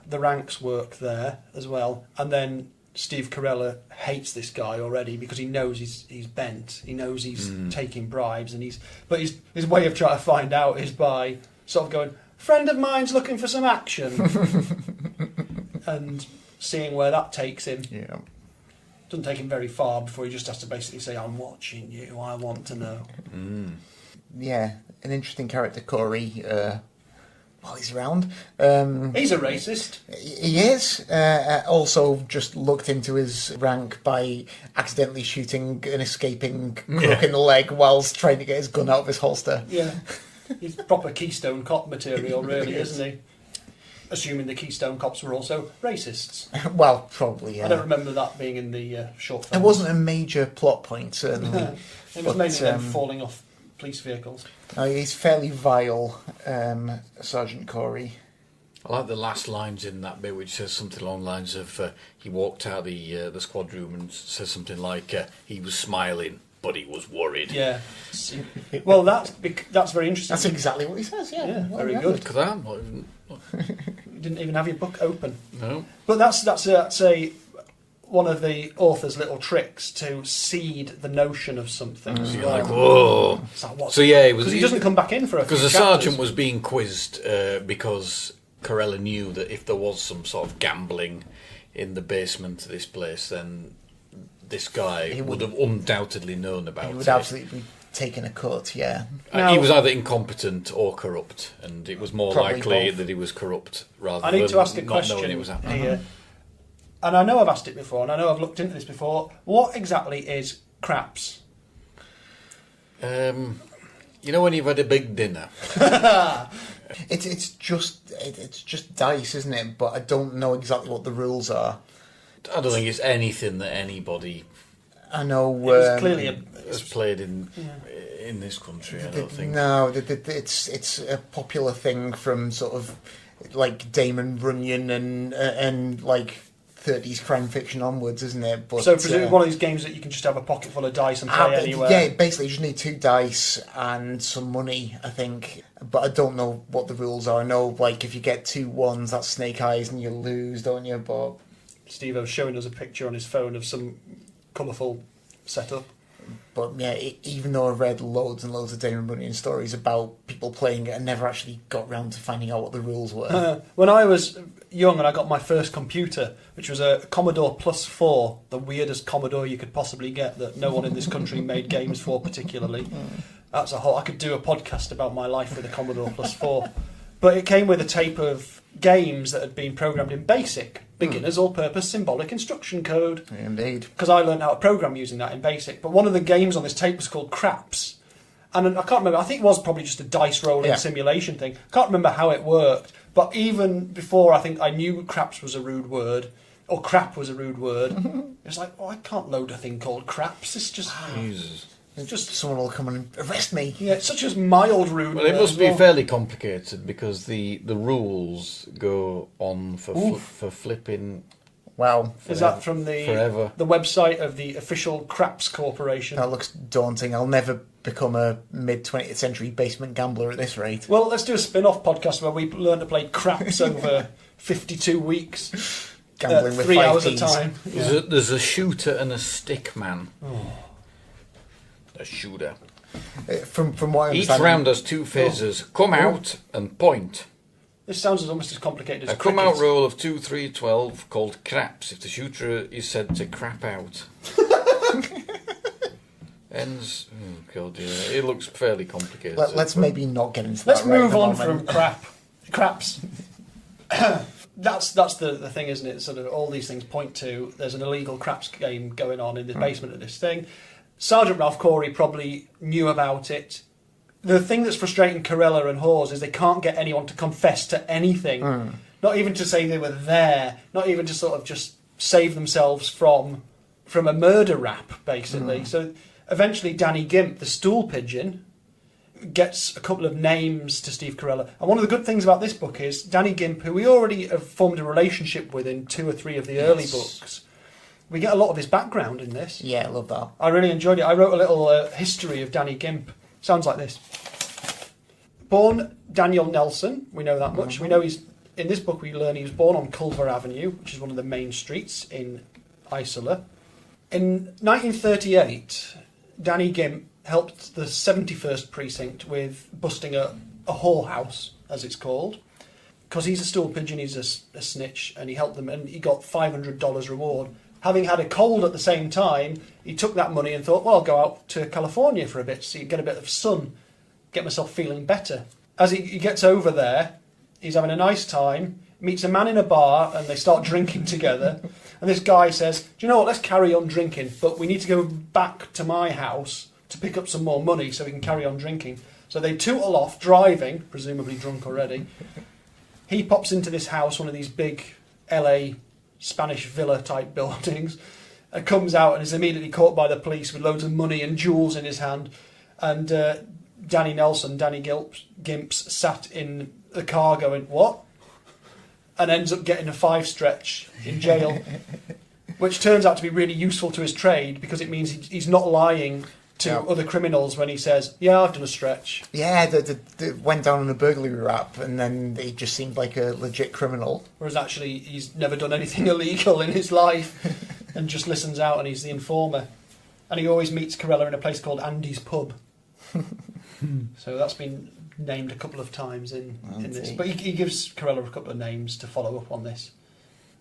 the ranks work there as well. And then Steve Carella hates this guy already because he knows he's bent. He knows he's taking bribes, and but his way of trying to find out is by sort of going, "Friend of mine's looking for some action," and seeing where that takes him. Yeah. Doesn't take him very far before he just has to basically say, "I'm watching you. I want to know." Yeah, an interesting character, Corey. While he's around, he's a racist. He is. Also, just looked into his rank by accidentally shooting an escaping crook in the leg whilst trying to get his gun out of his holster. Yeah, he's proper Keystone Cop material, really, isn't he? Assuming the Keystone Cops were also racists. Well, probably. Yeah. I don't remember that being in the short film. It wasn't a major plot point, certainly. It was mainly them falling off police vehicles. He's fairly vile, Sergeant Corey. I like the last lines in that bit, which says something along the lines of he walked out the squad room and says something like he was smiling, but he was worried. Yeah. Well, that's very interesting. That's exactly what he says. Yeah, well, very good. Because I'm not You didn't even have your book open. No. But that's one of the author's little tricks to seed the notion of something. So as you're well. like, whoa. So yeah, it was because he doesn't come back in for a few because the chapters. sergeant was being quizzed because Carella knew that if there was some sort of gambling in the basement of this place, then this guy would have undoubtedly known about it. He would absolutely be taken a cut, yeah. Now- He was either incompetent or corrupt, and it was more Probably likely both. that he was corrupt rather I need than to ask a not knowing question it was happening. here. And I know I've asked it before, and I know I've looked into this before. What exactly is craps? You know when you've had a big dinner? It's just dice, isn't it? But I don't know exactly what the rules are. I don't think it's anything that anybody I know. It was clearly has played in this country. I don't think. No, it's a popular thing from sort of like Damon Runyon and like 30s crime fiction onwards, isn't it? But so presumably one of these games that you can just have a pocket full of dice and play anywhere. Yeah, basically you just need 2 dice and some money, I think. But I don't know what the rules are. I know, like, if you get 2 ones, that's snake eyes and you lose, don't you? But Steve was showing us a picture on his phone of some colourful setup. But yeah, even though I've read loads and loads of Damon Runyon stories about people playing it, I never actually got round to finding out what the rules were. When I was young and I got my first computer, which was a Commodore Plus 4, the weirdest Commodore you could possibly get that no one in this country made games for particularly. That's a whole. I could do a podcast about my life with a Commodore Plus 4. But it came with a tape of games that had been programmed in BASIC, beginner's all-purpose symbolic instruction code. Indeed. Because I learned how to program using that in BASIC. But one of the games on this tape was called Craps. And I can't remember, I think it was probably just a dice rolling simulation thing. I can't remember how it worked. But even before I think I knew craps was a rude word, or crap was a rude word, it's like, I can't load a thing called craps. It's just... Jesus. It's just someone will come and arrest me. Yeah, it's such a mild rude Well, it word must as be well. fairly complicated because the rules go on for flipping. Wow. Is that from Forever. the website of the official Craps Corporation? That looks daunting. I'll never become a mid-20th century basement gambler at this rate. Well, let's do a spin-off podcast where we learn to play craps over 52 weeks. Gambling with 3 5 hours keys. a time. There's a shooter and a stick man. A shooter. From what I Each understand... round has 2 phases. Come out and point. This sounds almost as complicated as A come out cricket. roll of 2, 3, 12 called craps if the shooter is said to crap out. Ends. Oh god, yeah. It looks fairly complicated. Let's maybe not get into Let's that right move at the on moment. from craps. That's the thing, isn't it? Sort of all these things point to there's an illegal craps game going on in the basement of this thing. Sergeant Ralph Corey probably knew about it. The thing that's frustrating Corella and Hawes is they can't get anyone to confess to anything. Not even to say they were there. Not even to sort of just save themselves from a murder rap, basically. So eventually Danny Gimp, the stool pigeon, gets a couple of names to Steve Carella. And one of the good things about this book is Danny Gimp, who we already have formed a relationship with in 2 or 3 of the early books, we get a lot of his background in this. Yeah, I love that. I really enjoyed it. I wrote a little history of Danny Gimp. Sounds like this. Born Daniel Nelson, we know that much. We know he's, in this book we learn he was born on Culver Avenue, which is one of the main streets in Isola. In 1938, Danny Gimp helped the 71st Precinct with busting a whorehouse, as it's called. Because he's a stool pigeon, he's a snitch, and he helped them, and he got $500 reward. Having had a cold at the same time, he took that money and thought, well, I'll go out to California for a bit, so you get a bit of sun, get myself feeling better. As he gets over there, he's having a nice time, meets a man in a bar, and they start drinking together. And this guy says, do you know what, let's carry on drinking, but we need to go back to my house to pick up some more money so we can carry on drinking. So they tootle off, driving, presumably drunk already. He pops into this house, one of these big LA Spanish villa type buildings, and comes out and is immediately caught by the police with loads of money and jewels in his hand. And Danny Gimps sat in the car going, what? And ends up getting a 5 stretch in jail, which turns out to be really useful to his trade because it means he's not lying to other criminals when he says, yeah, I've done a stretch. Yeah, they went down on a burglary rap and then he just seemed like a legit criminal. Whereas actually he's never done anything illegal in his life and just listens out and he's the informer. And he always meets Corella in a place called Andy's Pub. So that's been named a couple of times in this. But he gives Corella a couple of names to follow up on this.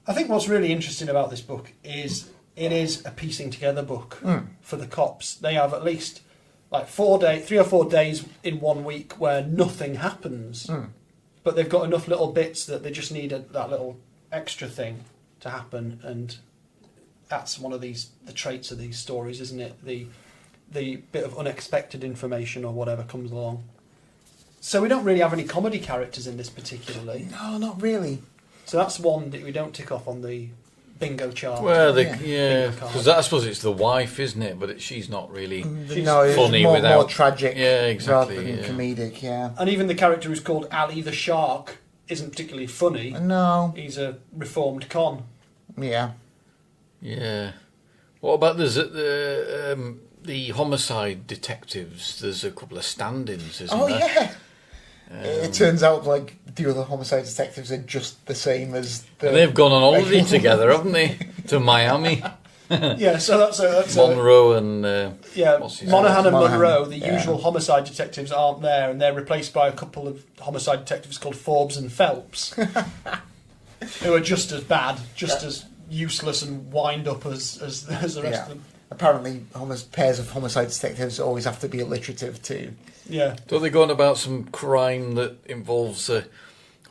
I think what's really interesting about this book is it is a piecing together book for the cops. They have at least like 3 or 4 days in 1 week where nothing happens, but they've got enough little bits that they just need that little extra thing to happen, and that's one of the traits of these stories, isn't it? The bit of unexpected information or whatever comes along. So we don't really have any comedy characters in this particularly. No, not really. So that's one that we don't tick off on the bingo chart. Well, Bingo card. because I suppose it's the wife, isn't it? But she's not really. No, it's funny more without- tragic Yeah, exactly, rather than yeah. comedic, yeah. And even the character who's called Ali the Shark isn't particularly funny. No, He's a reformed con. yeah. Yeah. What about the homicide detectives? There's a couple of stand-ins, isn't there? Yeah. It turns out like the other homicide detectives are just the same as the... They've gone on holiday together, haven't they? To Miami. Yeah, so that's Monroe and what's his Monaghan and Monaghan, Monroe, the yeah. usual homicide detectives, aren't there, and they're replaced by a couple of homicide detectives called Forbes and Phelps, who are just as bad, just as useless and wind up as the rest Yeah. of them. Apparently, pairs of homicide detectives always have to be alliterative too. Yeah. Don't they go on about some crime that involves a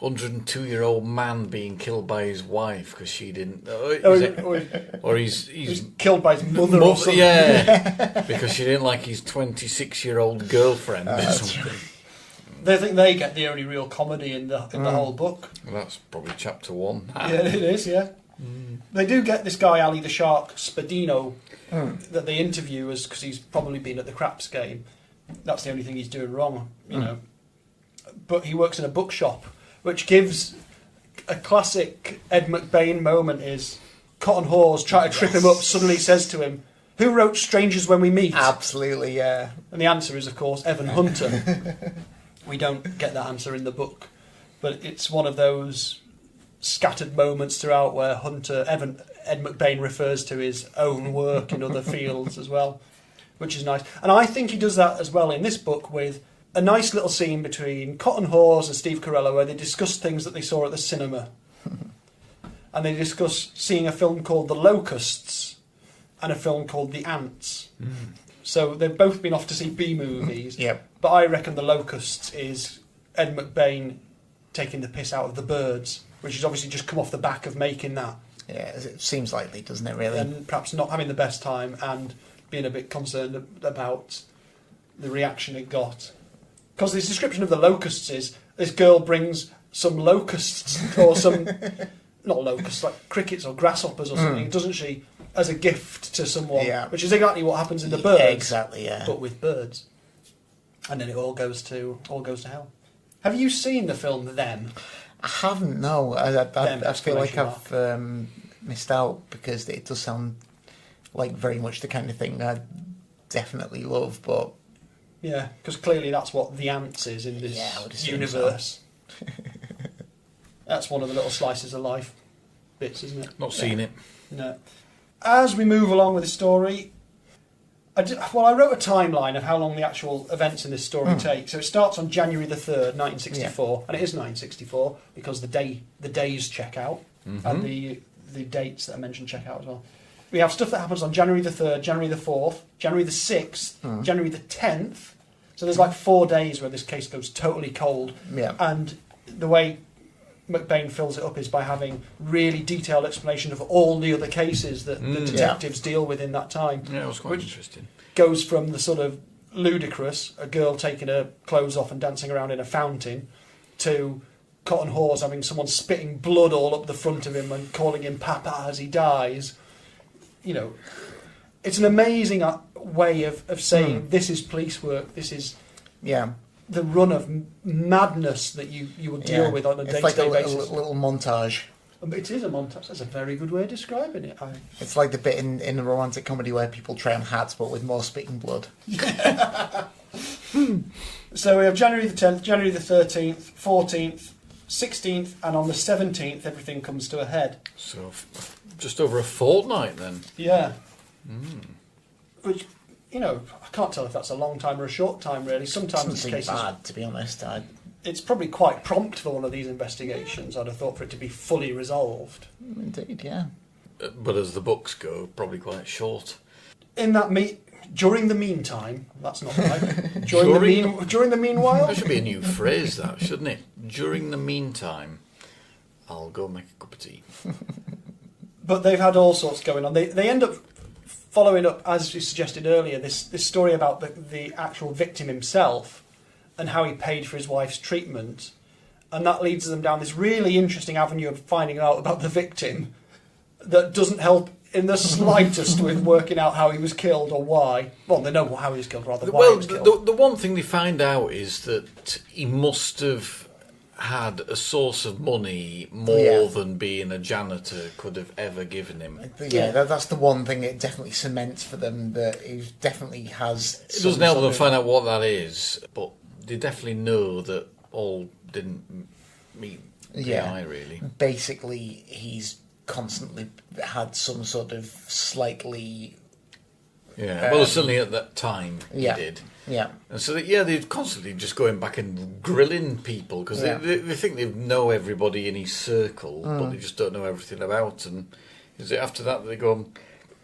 102-year-old man being killed by his wife because she didn't? Or he's He's killed by his mother or something. Yeah, because she didn't like his 26-year-old girlfriend or something. They think they get the only real comedy in the whole book. Well, that's probably chapter 1. Yeah, it is, yeah. They do get this guy, Ali the Shark Spadino, that they interview because he's probably been at the craps game. That's the only thing he's doing wrong, you know. But he works in a bookshop, which gives a classic Ed McBain moment is Cotton Hawes trying to trip him up, suddenly says to him, "Who wrote Strangers When We Meet?" Absolutely, yeah. And the answer is, of course, Evan Hunter. We don't get that answer in the book, but it's one of those scattered moments throughout where Ed McBain refers to his own work in other fields as well, which is nice. And I think he does that as well in this book with a nice little scene between Cotton Hawes and Steve Carell where they discuss things that they saw at the cinema. And they discuss seeing a film called The Locusts and a film called The Ants. So they've both been off to see B-movies. Yep. But I reckon The Locusts is Ed McBain taking the piss out of The Birds, which has obviously just come off the back of making that. Yeah, it seems likely, doesn't it, really? And perhaps not having the best time and being a bit concerned about the reaction it got. Because the description of The Locusts is this girl brings some locusts or some, not locusts, like crickets or grasshoppers or something, doesn't she, as a gift to someone, Yeah. which is exactly what happens in The Birds. Yeah, exactly, yeah. But with birds. And then it all goes to hell. Have you seen the film Them? I haven't, no. I feel like exclamation I've missed out because it does sound like very much the kind of thing I definitely love, but... Yeah, because clearly that's what The Ants is in this Yeah, I would assume universe. That's one of the little slices of life bits, isn't it? Not seen it. No. As we move along with the story, I wrote a timeline of how long the actual events in this story take. So it starts on January the 3rd, 1964, and it is 1964 because the days check out and the dates that I mentioned check out as well. We have stuff that happens on January the 3rd, January the 4th, January the 6th, January the 10th. So there's like 4 days where this case goes totally cold. Yeah. And the way McBain fills it up is by having really detailed explanation of all the other cases that the detectives deal with in that time. Yeah, it was quite interesting. Goes from the sort of ludicrous, a girl taking her clothes off and dancing around in a fountain, to Cotton Hawes having someone spitting blood all up the front of him and calling him Papa as he dies. You know, it's an amazing way of saying this is police work, this is the run of madness that you will deal with on a day-to-day basis. basis. It's like a little montage. It is a montage. That's a very good way of describing it. It's like the bit in a romantic comedy where people try on hats but with more spit and blood. So we have January the 10th, January the 13th, 14th, 16th, and on the 17th everything comes to a head. So just over a fortnight then. Yeah. Which, you know, I can't tell if that's a long time or a short time, really. Sometimes Doesn't it's seem cases... bad, to be honest. It's probably quite prompt for one of these investigations. I'd have thought for it to be fully resolved. Indeed, yeah. But as the books go, probably quite short. In that During the meantime, that's not right. During the meanwhile, That should be a new phrase, that, shouldn't it? During the meantime, I'll go make a cup of tea. but they've had all sorts going on. They end up following up, as you suggested earlier, this story about the actual victim himself and how he paid for his wife's treatment, and that leads them down this really interesting avenue of finding out about the victim that doesn't help in the slightest with working out how he was killed or why. Well, they know how he was killed, rather why he Well, was killed. the one thing they find out is that he must have had a source of money more than being a janitor could have ever given him. Yeah, that's the one thing it definitely cements for them, that he definitely has... It doesn't help them find out what that is, but they definitely know that all didn't meet the eye, really. Basically, he's constantly had some sort of slightly... Yeah, well, certainly at that time he did. Yeah. And so, they're constantly just going back and grilling people because they think they know everybody in his circle, but they just don't know everything about. And is it after that they go and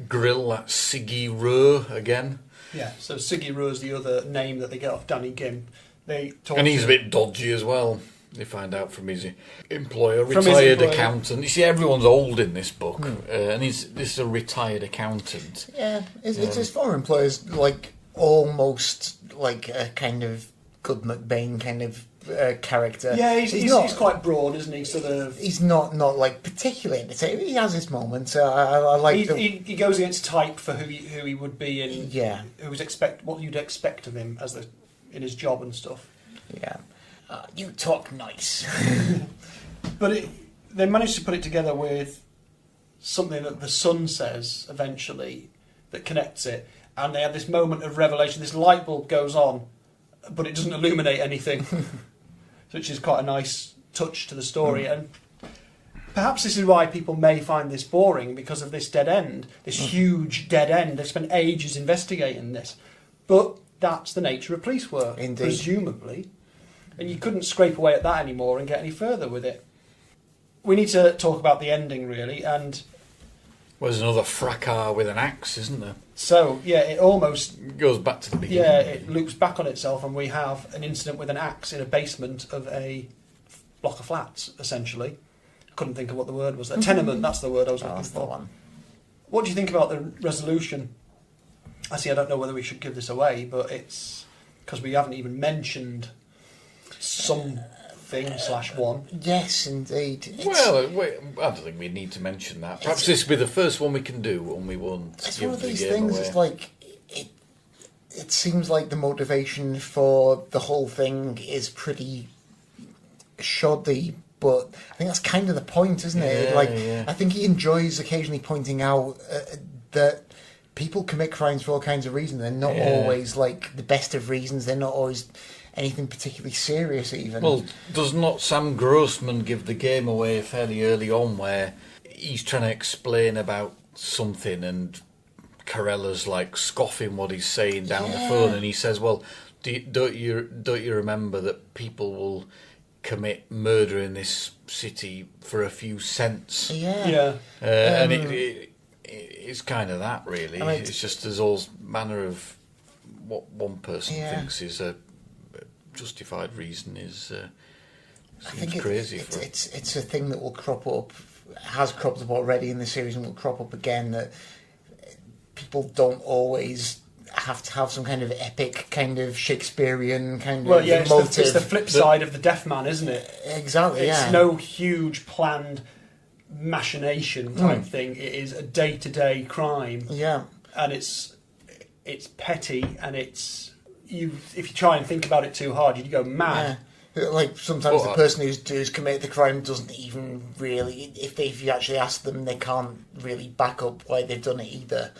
grill that Siggy Rowe again? Yeah, so Siggy Rowe is the other name that they get off Danny Gimp. And he's a bit dodgy as well. They find out from his employer, retired accountant. You see, everyone's old in this book, and this is a retired accountant. Yeah, it's his former employer's like almost like a kind of Good McBain kind of character. Yeah, he's quite broad, isn't he? Sort of. He's not like particularly entertaining. He has his moments. I like. He goes against type for who he would be in. Yeah. What you'd expect of him in his job and stuff. Yeah. You talk nice. But they managed to put it together with something that the son says eventually that connects it, and they have this moment of revelation. This light bulb goes on, but it doesn't illuminate anything, which is quite a nice touch to the story. And perhaps this is why people may find this boring, because of this dead end, this huge dead end. They've spent ages investigating this, but that's the nature of police work, Indeed. presumably. And you couldn't scrape away at that anymore and get any further with it. We need to talk about the ending, really, and... Well, there's another fracas with an axe, isn't there? So, it almost... It goes back to the beginning. Yeah, it loops back on itself, and we have an incident with an axe in a basement of a block of flats, essentially. I couldn't think of what the word was. A tenement, that's the word I was looking That's for. the one. What do you think about the resolution? I don't know whether we should give this away, but it's... Because we haven't even mentioned... something/one. Yes, indeed. Well, I don't think we need to mention that. Perhaps this will be the first one we can do, and we won't It's give one of the these game things. away. It's like it seems like the motivation for the whole thing is pretty shoddy, but I think that's kind of the point, isn't it? Yeah, Like, yeah. I think he enjoys occasionally pointing out that people commit crimes for all kinds of reasons. They're not always like the best of reasons. They're not always anything particularly serious, even. Well, does not Sam Grossman give the game away fairly early on, where he's trying to explain about something and Carella's like scoffing what he's saying down the phone, and he says, "Well, don't you remember that people will commit murder in this city for a few cents?" Yeah. And it's kind of that, really. I mean, it's just there's all manner of what one person thinks is a justified reason is seems crazy. It's a thing that will crop up, has cropped up already in the series, and will crop up again. That people don't always have to have some kind of epic, kind of Shakespearean kind of motive. It's the flip side of the Deaf Man, isn't it? Exactly. It's no huge planned machination type thing. It is a day-to-day crime. Yeah. And it's petty, and it's if you try and think about it too hard, you go mad. Yeah. Like sometimes the person who's committed the crime doesn't even really, if you actually ask them, they can't really back up why they've done it either.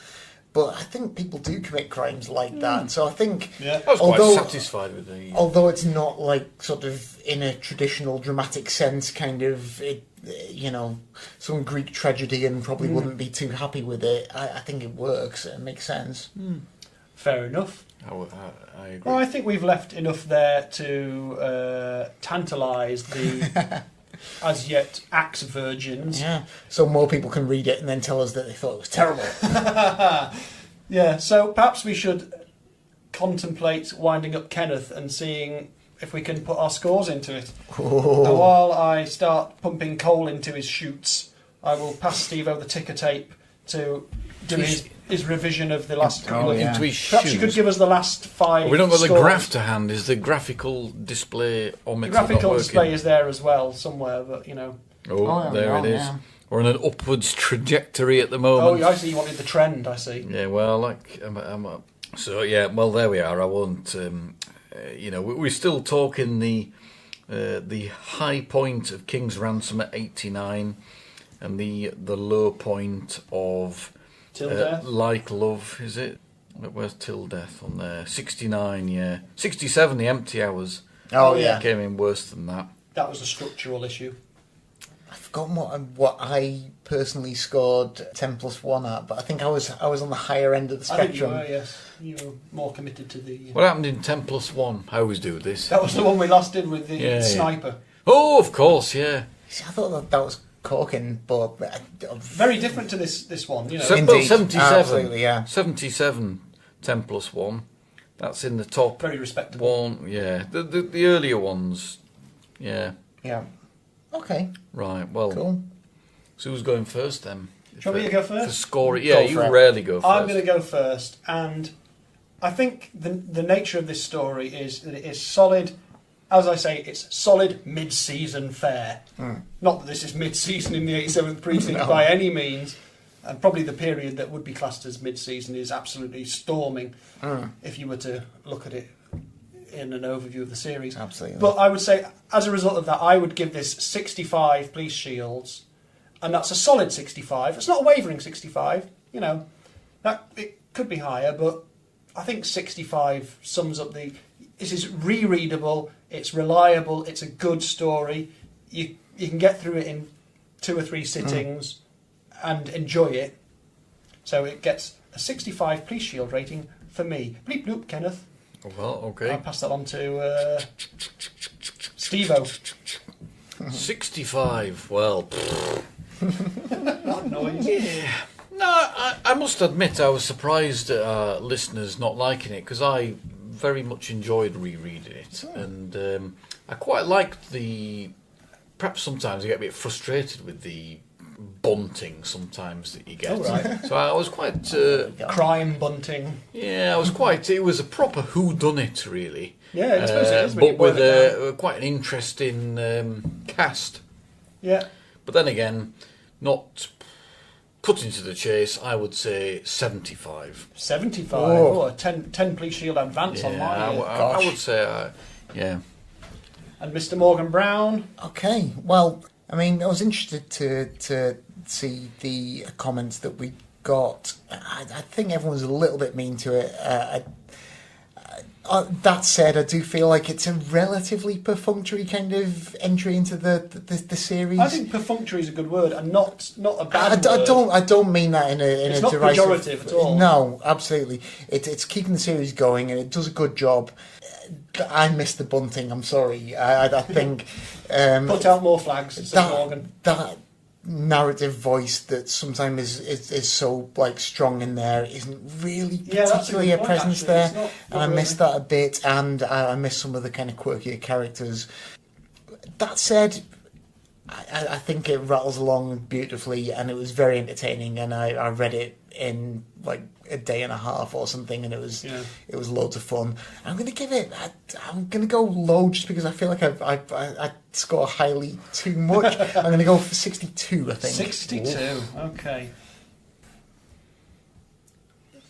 But I think people do commit crimes like that. So I think, I was quite satisfied with the. Although it's not like sort of in a traditional dramatic sense, kind of, some Greek tragedy, and probably wouldn't be too happy with it. I think it works. It makes sense. Fair enough. I agree. Well, I think we've left enough there to tantalise the as yet axe virgins. Yeah. So more people can read it and then tell us that they thought it was terrible. Yeah, so perhaps we should contemplate winding up Kenneth and seeing if we can put our scores into it. Oh. And while I start pumping coal into his chutes, I will pass Steve over the ticker tape to do his revision of the last couple of Into his Perhaps you could shoes. give us the last 5 We don't got the scores. graph to hand. Is the graphical display The not graphical working? display is there as well somewhere, but you know. Oh, there no, it is. yeah. We're on an upwards trajectory at the Oh, moment. I see you wanted the trend, I see. Yeah, well, so yeah, well, there we are. I won't. We're still talking the high point of King's Ransom at 89, and the low point of Till Death. Like Love. Is it? Where's Till Death on there? 69. Yeah, 67. The Empty Hours. Oh, yeah. Came in worse than that. That was a structural issue. I've forgotten what I personally scored 10 plus 1 at, but I think I was on the higher end of the I think you spectrum. were, yes. You were more committed to the... What happened in 10 plus 1? I always do this. That was the one we last did with the Yeah. sniper. Oh, of course, yeah. See, I thought that was corking, but Very different to this one, you know. So- Indeed. 77. Absolutely, yeah. 77, 10 plus 1. That's in the top Very respectable. one. Yeah, the earlier ones. Yeah, yeah. Okay, right. Well, cool. so who's going first then? Shall we go For first? scoring, yeah, Go you for it. rarely go first. I'm going to go first, and I think the nature of this story is that it is solid. As I say, it's solid mid-season fare. Not that this is mid-season in the 87th precinct No. by any means, and probably the period that would be classed as mid-season is absolutely storming if you were to look at it in an overview of the series. Absolutely. But I would say, as a result of that, I would give this 65 police shields, and that's a solid 65. It's not a wavering 65, you know. That it could be higher, but I think 65 sums up the... This is rereadable, it's reliable, it's a good story. You can get through it in 2 or 3 sittings and enjoy it. So it gets a 65 police shield rating for me. Bleep bloop, Kenneth. Well, okay. I'll pass that on to Steve-O. 65. Well, That noise. no, I must admit I was surprised at our listeners not liking it, because I very much enjoyed rereading it, and I quite liked the... Perhaps sometimes I get a bit frustrated with the bunting sometimes that you get. Oh, right. So I was quite... Crime bunting. Yeah, I was quite... It was a proper whodunit, really. Yeah, I suppose it is when you but boil with it down. quite an interesting cast. Yeah. But then again, not cutting to the chase, I would say 75. 75. Whoa. Oh, a 10 police shield advance on Yeah, my I would say, yeah. And Mr. Morgan Brown. Okay, well, I mean, I was interested to see the comments that we got. I think everyone's a little bit mean to it. That said, I do feel like it's a relatively perfunctory kind of entry into the series. I think perfunctory is a good word and not a bad word. I don't mean that in a It's a not derisive. pejorative at all. No, absolutely. It's keeping the series going, and it does a good job. I missed the bunting. I'm sorry. I think Put out more flags, says Morgan. that narrative voice that sometimes is so like strong in there isn't really Yeah, that's a particularly good a point, presence actually. there, It's not and I really. missed that a bit, and I missed some of the kind of quirkier characters. That said, I think it rattles along beautifully, and it was very entertaining, and I read it in like a day and a half or something, and it was loads of fun. I'm going to give it. I'm going to go low just because I feel like I score highly too much. I'm going to go for 62. I think 62. Okay.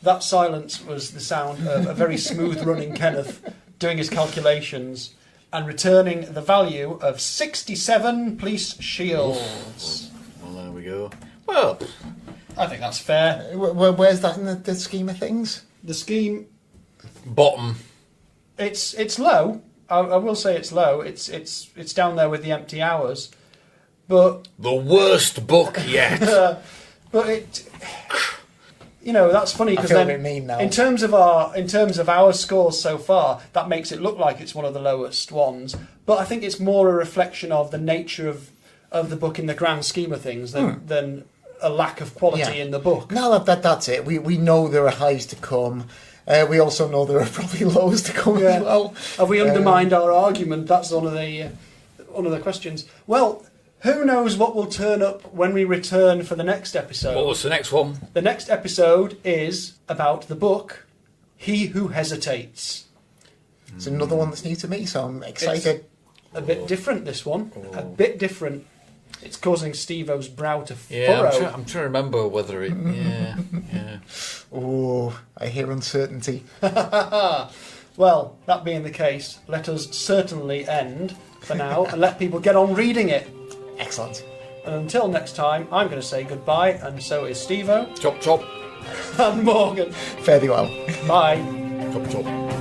That silence was the sound of a very smooth running Kenneth doing his calculations and returning the value of 67 police shields. Well, there we go. Well, I think that's fair. Where's that in the scheme of things? The scheme, bottom. it's low. I will say it's low. It's down there with the Empty Hours, but The worst book yet. but it. You know, that's funny I because feel a then bit mean now. in terms of our scores so far, that makes it look like it's one of the lowest ones. But I think it's more a reflection of the nature of the book in the grand scheme of things than a lack of quality Yeah. in the book. No, that's it. We know there are highs to come. We also know there are probably lows to come Yeah. as well. Have we undermined our argument? That's one of the questions. Well, who knows what will turn up when we return for the next episode? What was the next one? The next episode is about the book He Who Hesitates. It's another one that's new to me, so I'm excited. A bit different, this one. A bit different. It's causing Steve-O's brow to Yeah, furrow. I'm trying to remember whether it. Yeah, yeah. Oh, I hear uncertainty. Well, that being the case, let us certainly end for now and let people get on reading it. Excellent. And until next time, I'm going to say goodbye, and so is Steve-O Chop chop, and Morgan. Fare thee well. Bye. chop chop.